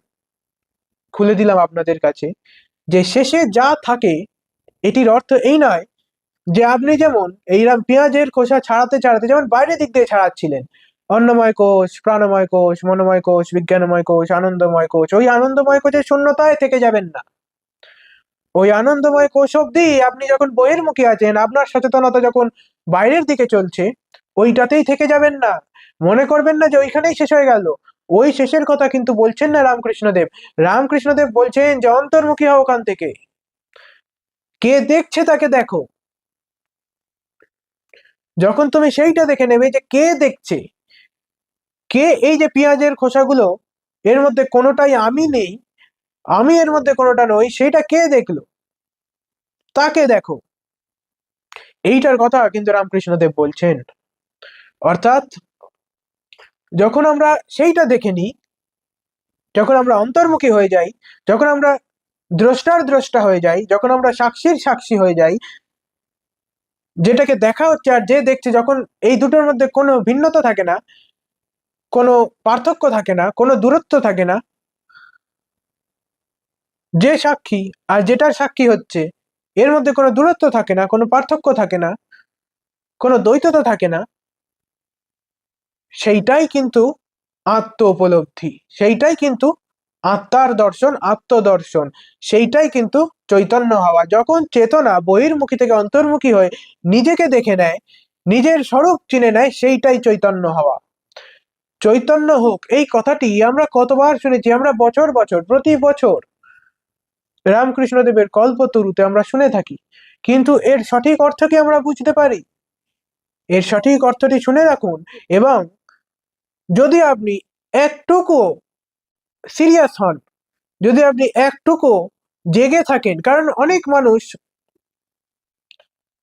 খুলে দিলাম আপনাদের কাছে, যে শেষে যা থাকে এটির অর্থ এই নয় যে আপনি যেমন এইরকম পেঁয়াজের খোসা ছাড়াতে ছাড়াতে যেমন বাইরের দিক দিয়ে ছাড়াচ্ছিলেন, অন্নময় কোষ, প্রাণময় কোষ, মনোময় কোষ, বিজ্ঞানময় কোষ, আনন্দময় কোষ, ওই আনন্দময় কোষের শূন্যতায় থেকে যাবেন না। ওই আনন্দময় কোষ অব্দি আপনি যখন বহির্মুখী আছেন, আপনার সচেতনতা যখন বাইরের দিকে চলছে, ওইটাতেই থেকে যাবেন না। মনে করবেন না যে ওইখানেই শেষ হয়ে গেল, ওই শেষের কথা কিন্তু বলছেন না রামকৃষ্ণদেব। রামকৃষ্ণদেব বলছেন যে অন্তর্মুখী হও ওখান থেকে, কে দেখছে তাকে দেখো। যখন তুমি সেইটা দেখে নেবে যে কে দেখছে, কে এই যে পেঁয়াজের খোসাগুলো, এর মধ্যে কোনোটাই আমি নেই, আমি এর মধ্যে কোনোটা নই, সেটা কে দেখলো, তাকে দেখো। এইটার কথা কিন্তু রামকৃষ্ণদেব বলছেন। অর্থাৎ যখন আমরা সেইটা দেখে নিই, যখন আমরা অন্তর্মুখী হয়ে যাই, যখন আমরা দ্রষ্টার দ্রষ্টা হয়ে যাই, যখন আমরা সাক্ষীর সাক্ষী হয়ে যাই, যেটাকে দেখা হচ্ছে আর যে দেখছে, যখন এই দুটোর মধ্যে কোনো ভিন্নতা থাকে না, কোনো পার্থক্য থাকে না, কোনো দূরত্ব থাকে না, যে সাক্ষী আর যেটার সাক্ষী হচ্ছে এর মধ্যে কোনো দূরত্ব থাকে না, কোনো পার্থক্য থাকে না, কোনো দ্বৈততা থাকে না, সেইটাই কিন্তু আত্ম উপলব্ধি, সেইটাই কিন্তু আত্মার দর্শন, আত্মদর্শন, সেইটাই কিন্তু চৈতন্য হওয়া। যখন চেতনা বহির্মুখী থেকে অন্তর্মুখী হয়ে নিজেকে দেখে নেয়, নিজের স্বরূপ চিনে নেয়, সেইটাই চৈতন্য হওয়া। চৈতন্য হোক, এই কথাটি আমরা কতবার শুনেছি, আমরা বছর বছর প্রতি বছর রামকৃষ্ণদেবের কল্পতরুতে আমরা শুনে থাকি, কিন্তু এর সঠিক অর্থ কি আমরা বুঝতে পারি? এর সঠিক অর্থটি শুনে রাখুন, এবং যদি আপনি একটুকু সিরিয়াস হন, যদি আপনি একটুকু জেগে থাকেন, কারণ অনেক মানুষ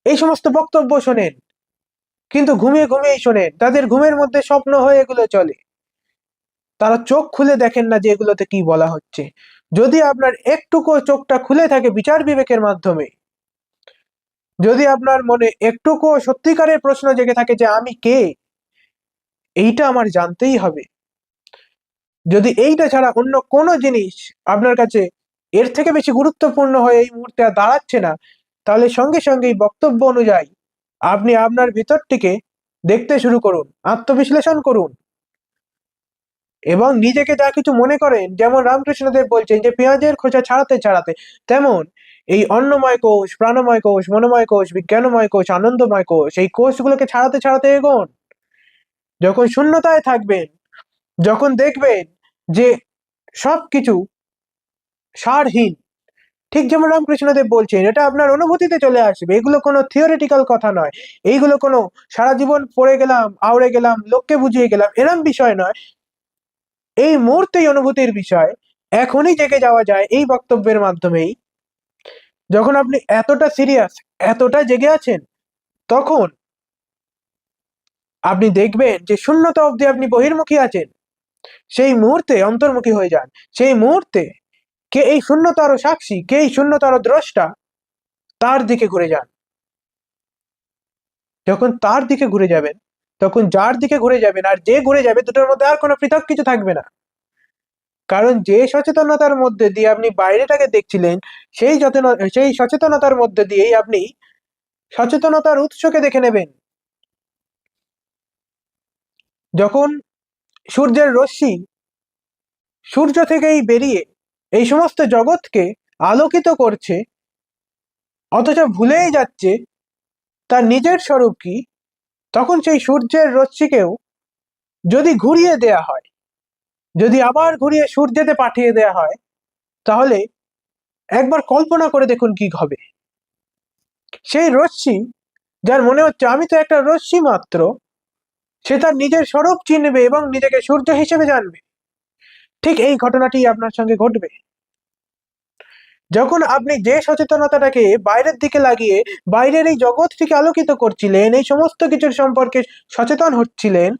এই সমস্ত বক্তব্য শোনেন কিন্তু ঘুমিয়ে ঘুমিয়েই শোনেন, তাদের ঘুমের মধ্যে স্বপ্ন হয়ে এগুলো চলে, তারা চোখ খুলে দেখেন না যে এগুলোতে কি বলা হচ্ছে। যদি আপনার একটুকু চোখটা খুলে থাকে বিচার বিবেকের মাধ্যমে, যদি আপনার মনে একটুকু সত্যিকারের প্রশ্ন জেগে থাকে যে আমি কে, এইটা আমার জানতেই হবে, যদি এইটা ছাড়া অন্য কোনো জিনিস আপনার কাছে এর থেকে বেশি গুরুত্বপূর্ণ হয়ে এই মুহূর্তে আর দাঁড়াচ্ছে না, তাহলে সঙ্গে সঙ্গে এই বক্তব্য অনুযায়ী আপনি আপনার ভিতরটিকে দেখতে শুরু করুন, আত্মবিশ্লেষণ করুন, এবং নিজেকে যা কিছু মনে করেন, যেমন রামকৃষ্ণদেব বলছেন যে পেঁয়াজের খোসা ছাড়াতে ছাড়াতে, তেমন এই অন্নময় কোষ, প্রাণময় কোষ, মনোময় কোষ, বিজ্ঞানময় কোষ, আনন্দময় কোষ, এই কোষগুলোকে ছাড়াতে ছাড়াতে এগোন। যখন শূন্যতায় থাকবেন, যখন দেখবেন যে সবকিছু সারহীন, ঠিক যেমন রামকৃষ্ণদেব বলছেন, এটা আপনার অনুভূতিতে চলে আসবে, এগুলো কোনো থিওরিটিক্যাল কথা নয়, এইগুলো কোনো সারা জীবন পড়ে গেলাম, আউড়ে গেলাম, লোককে বুঝিয়ে গেলাম, এরম বিষয় নয়, এই মুহূর্তেই অনুভূতির বিষয়, এখনই জেগে যাওয়া যায় এই বক্তব্যের মাধ্যমেই। যখন আপনি এতটা সিরিয়াস, এতটা জেগে আছেন, তখন আপনি দেখবেন যে শূন্যতা অবধি আপনি বহির্মুখী আছেন, সেই মুহূর্তে অন্তর্মুখী হয়ে যান, সেই মুহূর্তে কে এই শূন্যতারও সাক্ষী, কে এই শূন্যতারও দ্রষ্টা, তার দিকে ঘুরে যান। যখন তার দিকে ঘুরে যাবেন, তখন যার দিকে ঘুরে যাবেন আর যে ঘুরে যাবে, দুটোর মধ্যে আর কোনো পৃথক কিছু থাকবে না। কারণ যে সচেতনতার মধ্যে দিয়ে আপনি বাইরেটাকে দেখছিলেন, সেই সচেতনতার মধ্যে দিয়েই আপনি সচেতনতার উৎসকে দেখে নেবেন। যখন সূর্যের রশ্মি সূর্য থেকেই বেরিয়ে এই সমস্ত জগৎকে আলোকিত করছে, অথচ ভুলেই যাচ্ছে তার নিজের স্বরূপ কি, তখন সেই সূর্যের রশ্মিকেও যদি ঘুরিয়ে দেয়া হয়, যদি আবার ঘুরিয়ে সূর্যেতে পাঠিয়ে দেয়া হয়, তাহলে একবার কল্পনা করে দেখুন কি হবে। সেই রশ্মি, যার মনে হচ্ছে আমি তো একটা রশ্মি মাত্র, সে তার নিজের স্বরূপ চিনবে এবং নিজেকে সূর্য হিসেবে জানবে। ঠিক এই ঘটনাটি আপনার সঙ্গে ঘটবে। যখন আপনি যে সচেতনতাটাকে বাইরের দিকে লাগিয়ে বাইরের এই জগৎটিকে আলোকিত করছিলেন, এই সমস্ত কিছুর সম্পর্কে সচেতন হচ্ছিলেন,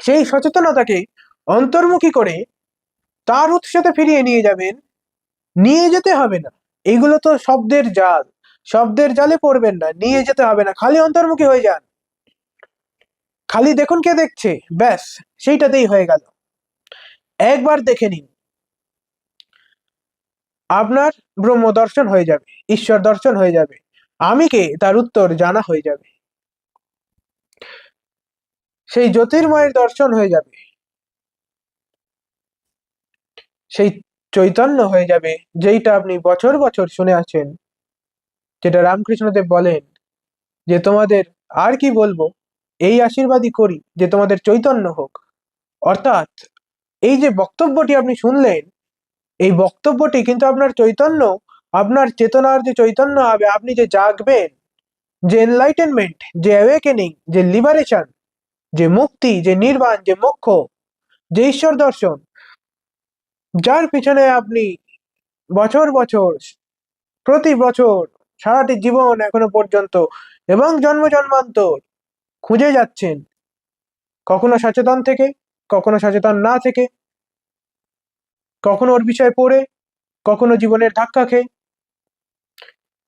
সেই সচেতনতাকে অন্তর্মুখী করে তার উৎসতে ফিরিয়ে নিয়ে যাবেন। নিয়ে যেতে হবে না, এগুলো তো শব্দের জাল, শব্দের জালে পড়বেন না, নিয়ে যেতে হবে না, খালি অন্তর্মুখী হয়ে যান, খালি দেখুন কে দেখছে, ব্যাস সেইটাতেই হয়ে গেল। একবার দেখে নিন, আপনার ব্রহ্ম দর্শন হয়ে যাবে, ঈশ্বর দর্শন হয়ে যাবে, আমি কে তার উত্তর জানা হয়ে যাবে, সেই জ্যোতির্ময়ের দর্শন হয়ে যাবে, সেই চৈতন্য হয়ে যাবে, যেইটা আপনি বছর বছর শুনে আছেন, যেটা রামকৃষ্ণদেব বলেন যে তোমাদের আর কি বলবো, এই আশীর্বাদই করি যে তোমাদের চৈতন্য হোক, অর্থাৎ এই যে বক্তব্যটি আপনি শুনলেন, এই বক্তব্যটি কিন্তু আপনার চৈতন্য, আপনার চেতনার যে চৈতন্য হবে, আপনি যে জাগবেন, যে এনলাইটেনমেন্ট, যে অ্যাওয়েকেনিং, যে লিবারেশন, যে মুক্তি, যে নির্বাণ, যে মোক্ষ, যে ঈশ্বর দর্শন, যার পিছনে আপনি বছর বছর, প্রতি বছর, সারাটি জীবন এখনো পর্যন্ত এবং জন্ম জন্মান্তর খুঁজে যাচ্ছেন, কখনো সচেতন থেকে, কখনো সচেতন না থেকে, কখনো ওর বিষয়ে পড়ে, কখনো জীবনের ধাক্কা খেয়ে,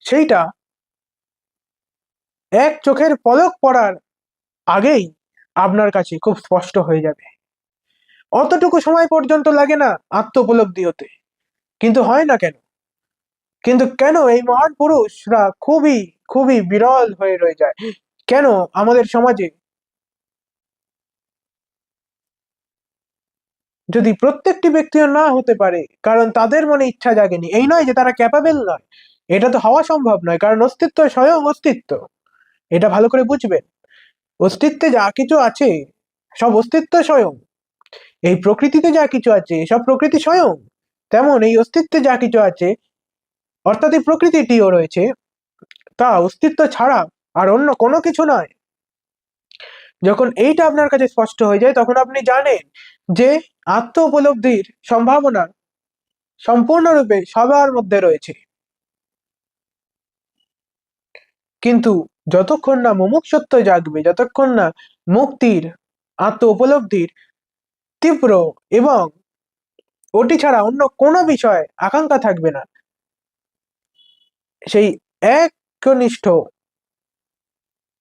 সেইটা এক চোখের পলক পড়ার আগেই আপনার কাছে খুব স্পষ্ট হয়ে যাবে। অতটুকু সময় পর্যন্ত লাগে না আত্ম উপলব্ধি হতে, কিন্তু হয় না কেন? কিন্তু কেন এই মহান পুরুষরা খুবই খুবই বিরল হয়ে রয়ে যায়? কেন আমাদের সমাজে যদি প্রত্যেকটি ব্যক্তিও না হতে পারে, কারণ তাদের মনে ইচ্ছা জাগেনি, এই নয় যে তারা ক্যাপাবেল নয়, এটা তো হওয়া সম্ভব নয়, কারণ অস্তিত্ব স্বয়ং অস্তিত্ব, এটা ভালো করে বুঝবেন। অস্তিত্বে যা কিছু আছে সব অস্তিত্ব স্বয়ং, এই প্রকৃতিতে যা কিছু আছে সব প্রকৃতি স্বয়ং, তেমন এই অস্তিত্বে যা কিছু আছে অর্থাৎ এই প্রকৃতিটিও রয়েছে, তা অস্তিত্ব ছাড়া আর অন্য কোনো কিছু নয়। যখন এইটা আপনার কাছে স্পষ্ট হয়ে যায়, তখন আপনি জানেন যে আত্ম উপলব্ধির সম্ভাবনা সম্পূর্ণরূপে সবার মধ্যে রয়েছে। কিন্তু যতক্ষণ না মুমুক্ষুত্ব জাগবে, যতক্ষণ না মুক্তির, আত্ম উপলব্ধির তীব্র এবং ওটি ছাড়া অন্য কোনো বিষয় আকাঙ্ক্ষা থাকবে না, সেই একনিষ্ঠ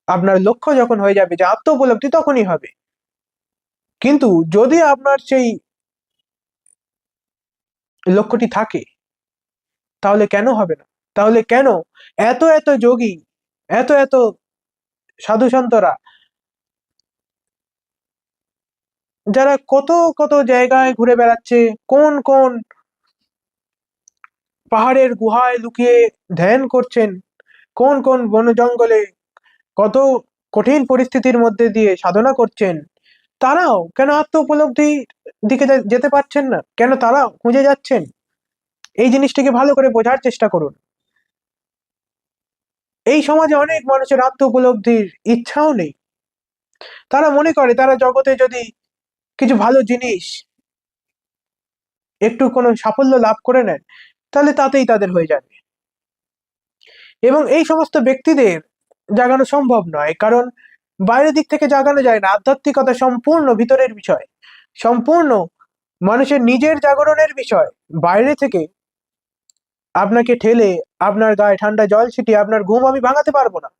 আপনার লক্ষ্য যখন হয়ে যাবে যে আত্ম উপলব্ধি, তখনই হবে। কিন্তু যদি আপনার সেই লক্ষ্যটি থাকে, তাহলে কেন হবে না? তাহলে কেন এত এত যোগী, এত এত সাধু সন্তরা, যারা কত কত জায়গায় ঘুরে বেড়াচ্ছে, কোন কোন পাহাড়ের গুহায় লুকিয়ে ধ্যান করছেন, কোন কোন বন জঙ্গলে কত কঠিন পরিস্থিতির মধ্যে দিয়ে সাধনা করছেন, তারাও কেন আত্ম উপলব্ধির দিকে যেতে পারছেন না? কেন তারাও খুঁজে যাচ্ছেন? এই জিনিসটিকে ভালো করে বোঝার চেষ্টা করুন। এই সমাজে অনেক মানুষের আত্ম উপলব্ধির ইচ্ছাও নেই। তারা মনে করে তারা জগতে যদি কিছু ভালো জিনিস, একটু কোনো সাফল্য লাভ করে নেন, তাহলে তাতেই তাদের হয়ে যাবে। এবং এই সমস্ত ব্যক্তিদের জাগানো সম্ভব নয়, কারণ বাইরের দিক থেকে জাগানো যায় না। আধ্যাত্মিকতা সম্পূর্ণ ভিতরের বিষয়, সম্পূর্ণ মানুষের নিজের জাগরণের বিষয়। বাইরে থেকে আপনাকে ঠেলে আপনার গায়ে ঠান্ডা জল ছিটিয়ে আপনার ঘুম আমি ভাঙাতে পারবো না।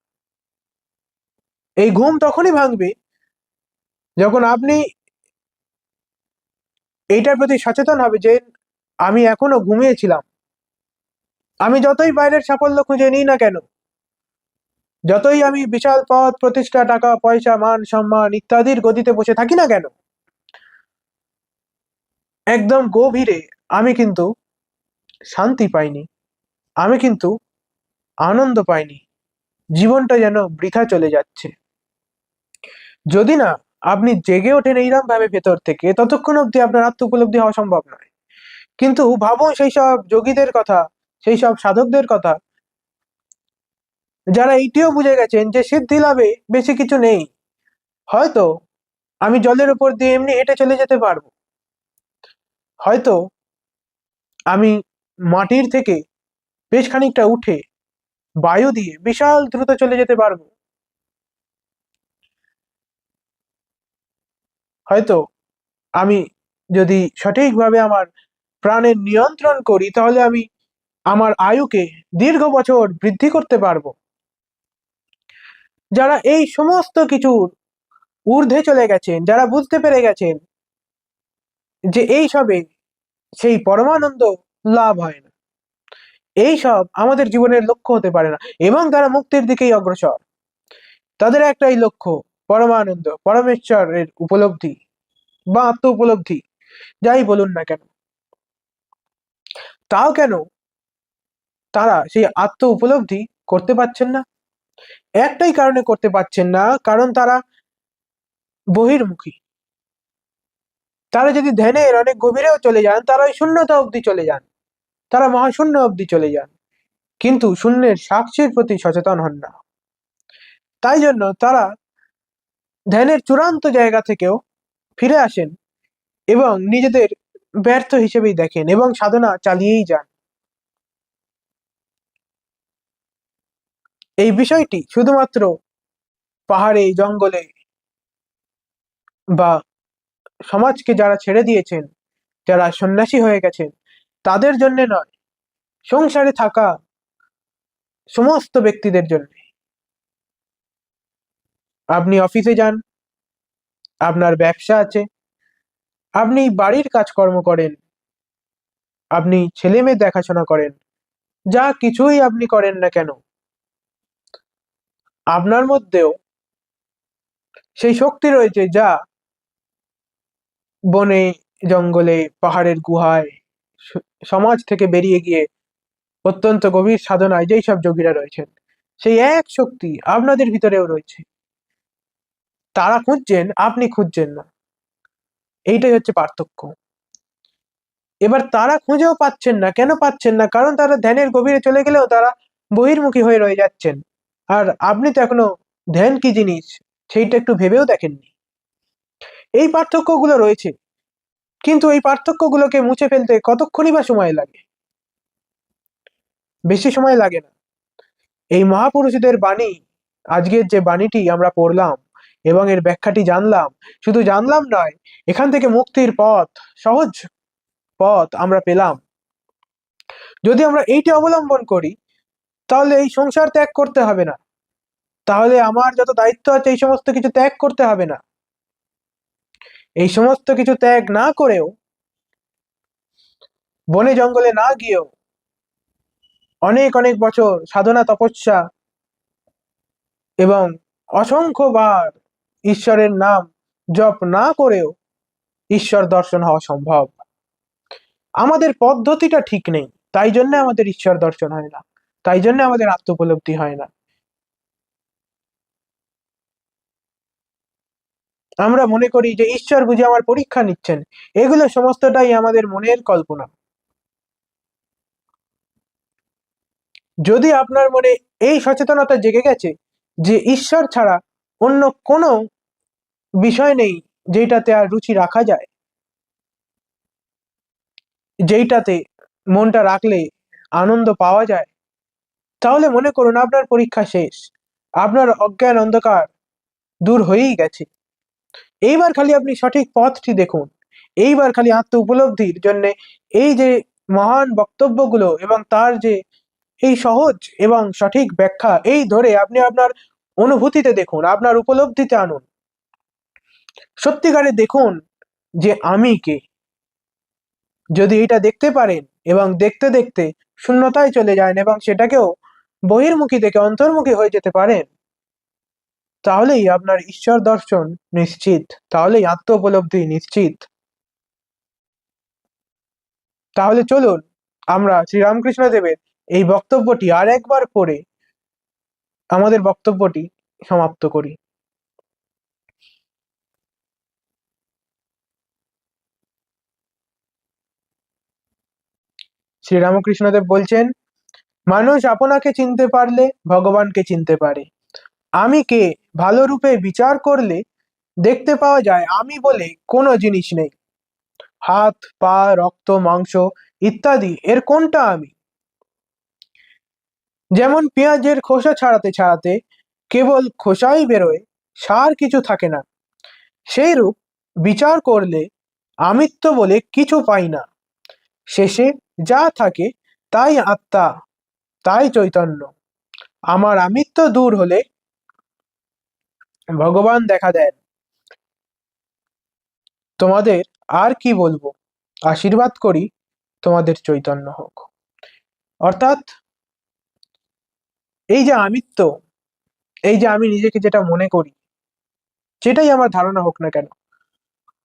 এই ঘুম তখনই ভাঙবে যখন আপনি এইটার প্রতি সচেতন হবে যে আমি এখনো ঘুমিয়েছিলাম। আমি যতই বাইরের সাফল্য খুঁজে নিই না কেন, যতই আমি বিশাল পদ প্রতিষ্ঠা, টাকা পয়সা, মান সম্মান ইত্যাদির গদিতে বসে থাকি না কেন, একদম গভীরে আমি কিন্তু শান্তি পাইনি, আমি কিন্তু আনন্দ পাইনি। জীবনটা যেন বৃথা চলে যাচ্ছে। যদি না আপনি জেগে ওঠেন এইরকম ভাবে ভেতর থেকে, ততক্ষণ অব্দি আপনার আত্ম উপলব্ধি হওয়া সম্ভব নয়। কিন্তু ভাবুন সেই সব যোগীদের কথা, সেই সব সাধকদের কথা, যারা এইটিও বুঝে গেছেন যে সিদ্ধি লাভে বেশি কিছু নেই। হয়তো আমি জলের উপর দিয়ে এমনি হেঁটে চলে যেতে পারবো, হয়তো আমি মাটির থেকে বেশ খানিকটা উঠে বায়ু দিয়ে বিশাল দ্রুত চলে যেতে পারবো, হয়তো আমি যদি সঠিকভাবে আমার প্রাণের নিয়ন্ত্রণ করি, তাহলে আমি আমার আয়ুকে দীর্ঘ বছর বৃদ্ধি করতে পারবো। যারা এই সমস্ত কিছুর ঊর্ধ্বে চলে গেছেন, যারা বুঝতে পেরে গেছেন যে এই সবে সেই পরমানন্দ লাভ হয় না, এই সব আমাদের জীবনের লক্ষ্য হতে পারে না, এবং তারা মুক্তির দিকেই অগ্রসর, তাদের একটাই লক্ষ্য পরমানন্দ, পরমেশ্বরের উপলব্ধি বা আত্ম উপলব্ধি, যাই বলুন না কেন। তাও কেন তারা সেই আত্ম উপলব্ধি করতে পারছেন না? একটাই কারণে করতে পারছেন না, কারণ তারা বহির্মুখী। তারা যদি ধ্যানের অনেক গভীরেও চলে যান, তারা ওই শূন্যতা অবধি চলে যান, তারা মহাশূন্য অবধি চলে যান, কিন্তু শূন্যের সাক্ষীর প্রতি সচেতন হন না। তাই জন্য তারা ধ্যানের চূড়ান্ত জায়গা থেকেও ফিরে আসেন এবং নিজেদের ব্যর্থ হিসেবেই দেখেন এবং সাধনা চালিয়েই যান। এই বিষয়টি শুধুমাত্র পাহাড়ে, জঙ্গলে বা সমাজকে যারা ছেড়ে দিয়েছেন, যারা সন্ন্যাসী হয়ে গেছেন, তাদের জন্য নয়, সংসারে থাকা সমস্ত ব্যক্তিদের জন্য। আপনি অফিসে যান, আপনার ব্যবসা আছে, আপনি বাড়ির কাজকর্ম করেন, আপনি ছেলে মেয়ে দেখাশোনা করেন, যা কিছুই আপনি করেন না কেন, আপনার মধ্যেও সেই শক্তি রয়েছে যা বনে, জঙ্গলে, পাহাড়ের গুহায়, সমাজ থেকে বেরিয়ে গিয়ে অত্যন্ত গভীর সাধনায় যেই সব যোগীরা রয়েছেন, সেই এক শক্তি আপনাদের ভিতরেও রয়েছে। তারা খুঁজছেন, আপনি খুঁজছেন না। এইটাই হচ্ছে পার্থক্য। এবার তারা খুঁজেও পাচ্ছেন না। কেন পাচ্ছেন না? কারণ তারা ধ্যানের গভীরে চলে গেলেও তারা বহির্মুখী হয়ে রয়ে যাচ্ছেন। আর আপনি তো এখনো ধ্যান কি জিনিস সেইটা একটু ভেবেও দেখেননি। এই পার্থক্যগুলো রয়েছে, কিন্তু এই পার্থক্যগুলোকে মুছে ফেলতে কতক্ষণই বা সময় লাগে? বেশি সময় লাগে না। এই মহাপুরুষদের বাণী, আজকের যে বাণীটি আমরা পড়লাম এবং এর ব্যাখ্যাটি জানলাম, শুধু জানলাম নয়, এখান থেকে মুক্তির পথ, সহজ পথ আমরা পেলাম। যদি আমরা এইটি অবলম্বন করি, তাহলে এই সংসার ত্যাগ করতে হবে না, তাহলে আমার যত দায়িত্ব আছে এই সমস্ত কিছু ত্যাগ করতে হবে না। এই সমস্ত কিছু ত্যাগ না করেও, বনে জঙ্গলে না গিয়েও, অনেক অনেক বছর সাধনা তপস্যা এবং অসংখ্যবার ঈশ্বরের নাম জপ না করেও ঈশ্বর দর্শন হওয়া সম্ভব। আমাদের পদ্ধতিটা ঠিক নেই, তাই জন্য আমাদের ঈশ্বর দর্শন হয় না, তাই জন্য আমাদের আত্ম উপলব্ধি হয় না। আমরা মনে করি যে ঈশ্বর বুঝি আমার পরীক্ষা নিচ্ছেন। এগুলো সমস্তটাই আমাদের মনের কল্পনা। যদি আপনার মনে এই সচেতনতা জেগে গেছে যে ঈশ্বর ছাড়া অন্য কোনো বিষয় নেই যেটাতে আর রুচি রাখা যায়, যেইটাতে মনটা রাখলে আনন্দ পাওয়া যায়, তাহলে মনে করুন আপনার পরীক্ষা শেষ, আপনার অজ্ঞান অন্ধকার দূর হয়েই গেছে। এইবার খালি আপনি সঠিক পথটি দেখুন। এইবার খালি আত্ম উপলব্ধির জন্য এই যে মহান বক্তব্যগুলো এবং তার যে এই সহজ এবং সঠিক ব্যাখ্যা, এই ধরে আপনি আপনার অনুভূতিতে দেখুন, আপনার উপলব্ধিতে আনুন। সত্যিকারে দেখুন যে আমি কে। যদি এটা দেখতে পারেন এবং দেখতে দেখতে শূন্যতায় চলে যান এবং সেটাকেও বহির্মুখী থেকে অন্তর্মুখী হয়ে যেতে পারেন, তাহলেই আপনার ঈশ্বর দর্শন নিশ্চিত, তাহলেই আত্ম উপলব্ধি নিশ্চিত। তাহলে চলুন আমরা শ্রীরামকৃষ্ণ দেবের এই বক্তব্যটি আর একবার পড়ে আমাদের বক্তব্যটি সমাপ্ত করি। শ্রীরামকৃষ্ণদেব বলছেন, মানুষ আপনাকে চিনতে পারলে ভগবানকে চিনতে পারে। আমি কে ভালো রূপে বিচার করলে দেখতে পাওয়া যায় আমি বলে কোনো জিনিস নেই। হাত, পা, রক্ত, মাংস ইত্যাদি এর কোনটা আমি? যেমন পেঁয়াজের খোসা ছাড়াতে ছাড়াতে কেবল খোসাই বেরোয়, সার কিছু থাকে না, সেইরূপ বিচার করলে আমিত্ব বলে কিছু পাই না। শেষে যা থাকে তাই আত্মা, তাই চৈতন্য। আমার আমিত্ব দূর হলে ভগবান দেখা দেন। তোমাদের আর কি বলবো, আশীর্বাদ করি তোমাদের চৈতন্য হোক। অর্থাৎ এই যে আমিত্ব, এই যে আমি নিজেকে যেটা মনে করি, যেটাই আমার ধারণা হোক না কেন,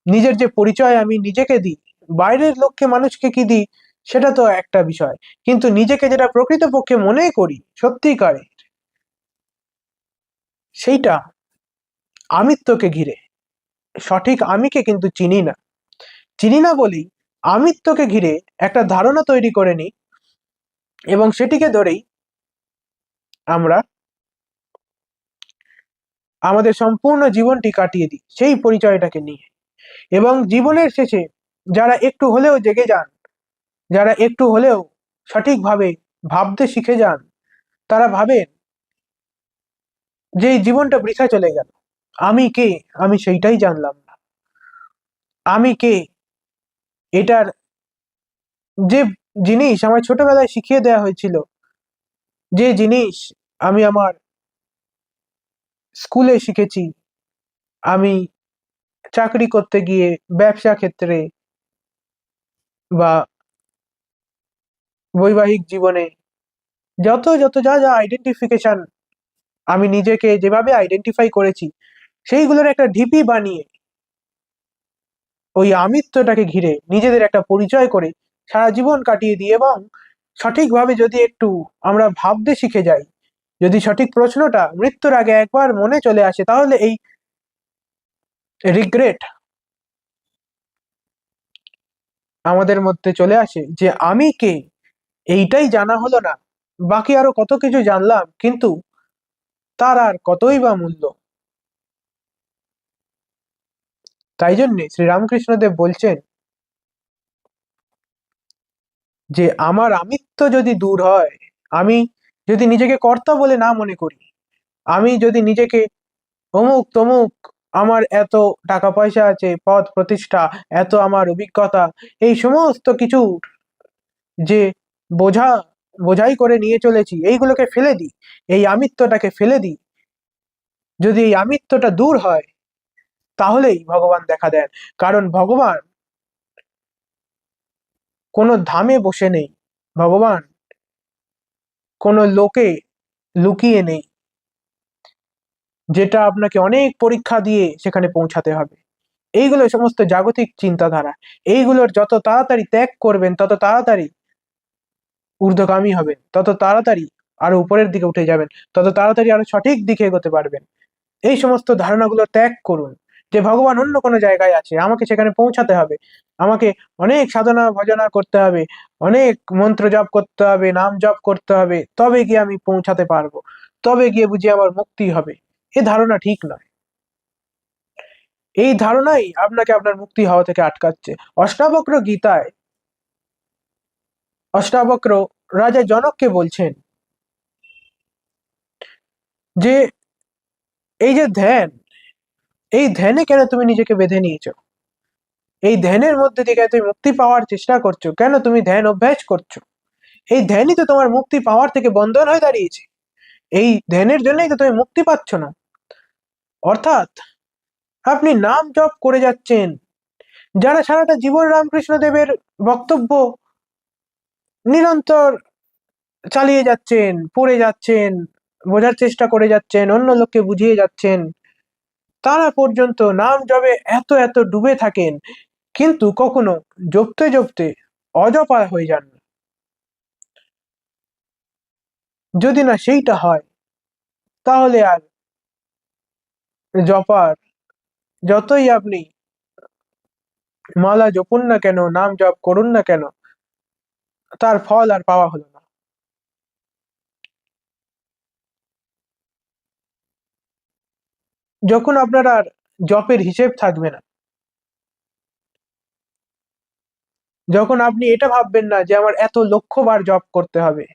নিজের যে পরিচয় আমি নিজেকে দিই, বাইরের লোককে মানুষকে কি দিই সেটা তো একটা বিষয়, কিন্তু নিজেকে যেটা প্রকৃতপক্ষে মনে করি সত্যিকারে, সেইটা আমিত্বকে ঘিরে। সঠিক আমিকে কিন্তু চিনি না। চিনি না বলেই আমিত্বকে ঘিরে একটা ধারণা তৈরি করে নিই এবং সেটিকে ধরেই আমরা আমাদের সম্পূর্ণ জীবনটি কাটিয়ে দিই সেই পরিচয়টাকে নিয়ে। এবং জীবনের শেষে যারা একটু হলেও জেগে যান, যারা একটু হলেও সঠিকভাবে ভাবতে শিখে যান, তারা ভাবেন যে এই জীবনটা বৃথা চলে গেল। আমি কে? আমি সেইটাই জানলাম না। আমি কে? এটার যে জিনিস আমার ছোটবেলায় শিখিয়ে দেওয়া হয়েছিল, যে জিনিস আমি আমার স্কুলে শিখেছি, আমি চাকরি করতে গিয়ে, ব্যবসা ক্ষেত্রে বা বৈবাহিক জীবনে, যত যত যা যা আইডেন্টিফিকেশন আমি নিজেকে যেভাবে আইডেন্টিফাই করেছি, সেইগুলোর একটা ঢিপি বানিয়ে ওই আমিত্বটাকে ঘিরে নিজেদের একটা পরিচয় করে সারা জীবন কাটিয়ে দিই। এবং সঠিকভাবে যদি একটু আমরা ভাবতে শিখে যাই, যদি সঠিক প্রশ্নটা মৃত্যুর আগে একবার মনে চলে আসে, তাহলে এই রিগ্রেট আমাদের মধ্যে চলে আসে যে আমি কে, এইটাই জানা হলো না, বাকি আরো কত কিছু জানলাম, কিন্তু তার আর কতই বা মূল্য। তাই জন্যে শ্রীরামকৃষ্ণদেব বলছেন যে আমার আমিত্ব যদি দূর হয়, আমি যদি নিজেকে কর্তা বলে না মনে করি, আমি যদি নিজেকে অমুক তমুক, আমার এত টাকা পয়সা আছে, পদ প্রতিষ্ঠা, এত আমার অভিজ্ঞতা, এই সমস্ত কিছু যে বোঝা বোঝাই করে নিয়ে চলেছি, এইগুলোকে ফেলে দিই, এই আমিত্বটাকে ফেলে দিই, যদি এই আমিত্বটা দূর হয়, তাহলেই ভগবান দেখা দেন। কারণ ভগবান কোনো ধামে বসে নেই, ভগবান কোনো লোকে লুকিয়ে নেই, যেটা আপনাকে অনেক পরীক্ষা দিয়ে সেখানে পৌঁছাতে হবে। এইগুলো সমস্ত জাগতিক চিন্তাধারা, এইগুলোর যত তাড়াতাড়ি ত্যাগ করবেন, তত তাড়াতাড়ি ঊর্ধ্বগামী হবেন, তত তাড়াতাড়ি আরো উপরের দিকে উঠে যাবেন, তত তাড়াতাড়ি আরো সঠিক দিকে এগোতে পারবেন। এই সমস্ত ধারণাগুলো ত্যাগ করুন যে ভগবান অন্য কোনো জায়গায় আছে, আমাকে সেখানে পৌঁছাতে হবে, আমাকে অনেক সাধনা ভজনা করতে হবে, অনেক মন্ত্র জপ করতে হবে, নাম জপ করতে হবে, তবে গিয়ে আমি পৌঁছাতে পারবো, তবে গিয়ে বুঝি আমার মুক্তি হবে। এ ধারণা ঠিক নয়। এই ধারণাই আপনাকে আপনার মুক্তি হওয়া থেকে আটকাচ্ছে। অষ্টাবক্র গীতায় অষ্টাবক্র রাজা জনককে বলছেন যে এই যে ধ্যান, এই ধ্যানে কেন তুমি নিজেকে বেঁধে নিয়েছো? এই ধ্যানের মধ্যে থেকে তুমি মুক্তি পাওয়ার চেষ্টা করছো, কেন তুমি ধ্যান অভ্যাস করছো? এই ধ্যানই তো তোমার মুক্তি পাওয়ার থেকে বন্ধন হয়ে দাঁড়িয়েছে। এই ধ্যানের জন্যই তো তুমি মুক্তি পাচ্ছ না। অর্থাৎ আপনি নাম জপ করে যাচ্ছেন, যারা সারাটা জীবন রামকৃষ্ণ দেবের বক্তব্য নিরন্তর চালিয়ে যাচ্ছেন, পড়ে যাচ্ছেন, বোঝার চেষ্টা করে যাচ্ছেন, অন্য লোককে বুঝিয়ে যাচ্ছেন, তারা পর্যন্ত নাম জপে এত এত ডুবে থাকেন, কিন্তু কখনো জপতে জপতে অজপা হয়ে যান না। যদি না সেইটা হয়, তাহলে আর জপার যতই আপনি মালা জপুন না কেন, নাম জপ করুন না কেন, তার ফল আর পাওয়া হলো না। যখন আপনার আর জপের হিসেব থাকবে না, যখন আপনি এটা ভাববেন না যে আমার এত লক্ষ বার জপ করতে হবে,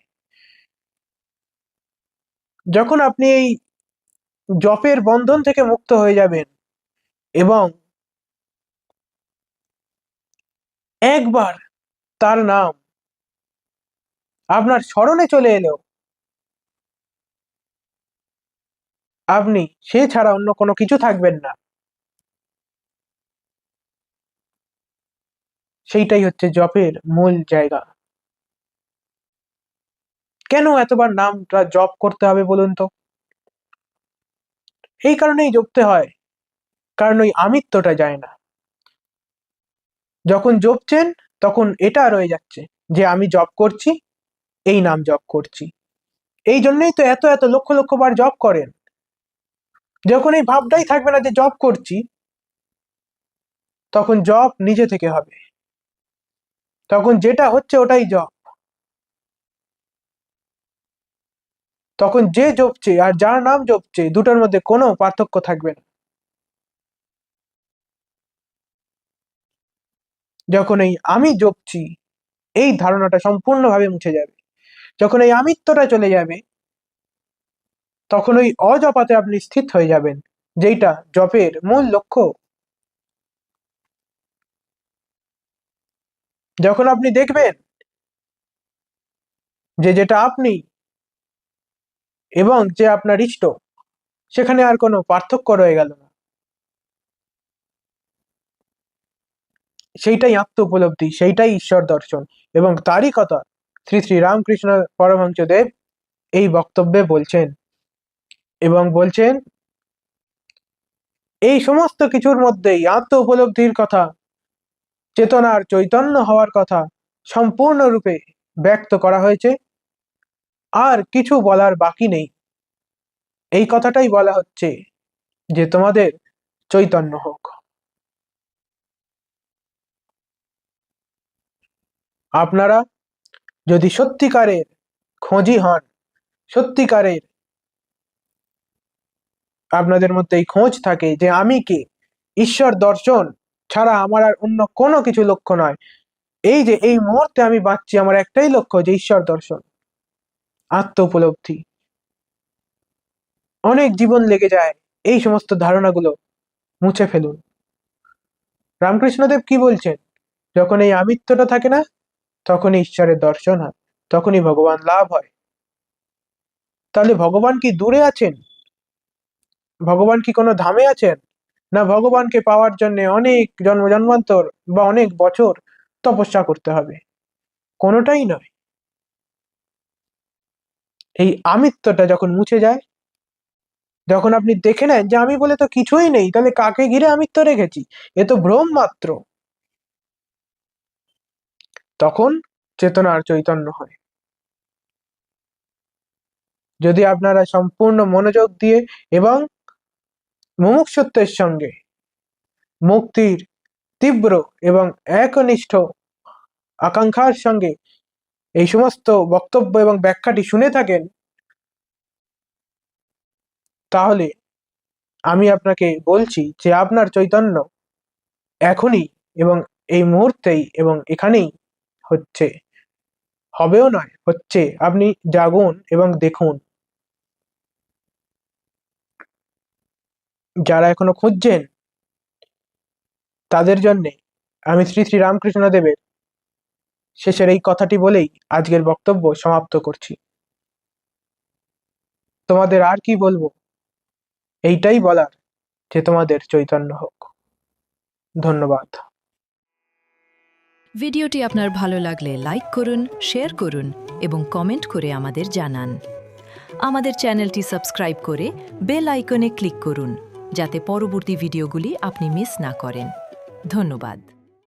যখন আপনি এই জপের বন্ধন থেকে মুক্ত হয়ে যাবেন এবং একবার তার নাম আপনার স্মরণে চলে এলেও আপনি সে ছাড়া অন্য কোনো কিছু থাকবেন না, সেইটাই হচ্ছে জপের মূল জায়গা। কেন এতবার নামটা জপ করতে হবে বলুন তো? এই কারণেই জপতে হয়, কারণ ওই আমিত্বটা যায় না। যখন জপছেন তখন এটা রয়ে যাচ্ছে যে আমি জপ করছি, এই নাম জপ করছি। এই জন্যই তো এত এত লক্ষ লক্ষ বার জপ করেন। যখন এই ভাবটাই থাকবে না যে জপ করছি, তখন জপ নিজে থেকে হবে। তখন যেটা হচ্ছে ওটাই জপ। তখন যে জপছে আর যার নাম জপছে দুটোর মধ্যে কোনো পার্থক্য থাকবে না। যখন এই আমি জপছি, এই ধারণাটা সম্পূর্ণভাবে মুছে যাবে। যখন এই আমিত্বটা চলে যাবে, তখন ওই অজপাতে আপনি স্থিত হয়ে যাবেন, যেটা জপের মূল লক্ষ্য। যখন আপনি দেখবেন যে যেটা আপনি এবং যে আপনার ইষ্ট, সেখানে আর কোনো পার্থক্য রয়ে গেল না, সেইটাই আত্ম উপলব্ধি, সেইটাই ঈশ্বর দর্শন। এবং তারই কথা শ্রী শ্রী রামকৃষ্ণ পরমহংসদেব এই বক্তব্যে বলছেন, এবং বলছেন এই সমস্ত কিছুর মধ্যেই আত্ম উপলব্ধির কথা, চেতনার চৈতন্য হওয়ার কথা সম্পূর্ণরূপে ব্যক্ত করা হয়েছে। আর কিছু বলার বাকি নেই। এই কথাটাই বলা হচ্ছে যে তোমাদের চৈতন্য হোক। আপনারা যদি সত্যিকারের খোঁজি হন, সত্যিকারের আপনাদের মধ্যে এই খোঁজ থাকে যে আমি কে, ঈশ্বর দর্শন ছাড়া আমার আর অন্য কোনো কিছু লক্ষ্য নয়, এই যে এই মুহূর্তে আমি বাঁচছি, আমার একটাই লক্ষ্য যে ঈশ্বর দর্শন, আত্ম উপলব্ধি। অনেক জীবন লেগে যায় এই সমস্ত ধারণাগুলো মুছে ফেলুন। রামকৃষ্ণদেব কি বলছেন? যখন এই আমিত্বটা থাকে না, তখনই ঈশ্বরের দর্শন হয়, তখনই ভগবান লাভ হয়। তাহলে ভগবান কি দূরে আছেন? ভগবান কি কোনো ধামে আছেন? না ভগবানকে পাওয়ার জন্য অনেক জন্ম জন্মান্তর বা অনেক বছর তপস্যা করতে হবে? কোনোটাই নয়। এই আমিত্বটা যখন মুছে যায়, যখন আপনি দেখে নেন যে আমি বলে তো কিছুই নেই, তাহলে কাকে ঘিরে আমিত্ব রেখেছি, এ তো ভ্রম মাত্র, তখন চেতনার চৈতন্য হয়। যদি আপনারা সম্পূর্ণ মনোযোগ দিয়ে এবং মুমুক্ষুত্বের সঙ্গে মুক্তির তীব্র এবং একনিষ্ঠ আকাঙ্ক্ষার সঙ্গে এই সমস্ত বক্তব্য এবং ব্যাখ্যাটি শুনে থাকেন, তাহলে আমি আপনাকে বলছি যে আপনার চৈতন্য এখনই এবং এই মুহূর্তেই এবং এখানেই হচ্ছে, হবেও নয়, হচ্ছে। আপনি জাগুন এবং দেখুন। যারা এখনো খুঁজছেন তাদের জন্যে আমি শ্রী শ্রী রামকৃষ্ণ দেবের শেষের এই কথাটি বলেই আজকের বক্তব্য সমাপ্ত করছি। তোমাদের আর কি বলবো, এইটাই বলার যে তোমাদের চৈতন্য হোক। ধন্যবাদ। ভিডিওটি আপনার ভালো লাগলে লাইক করুন, শেয়ার করুন এবং কমেন্ট করে আমাদের জানান। আমাদের চ্যানেলটি সাবস্ক্রাইব করে বেল আইকনে ক্লিক করুন, যাতে পরবর্তী ভিডিওগুলি আপনি মিস না করেন। ধন্যবাদ।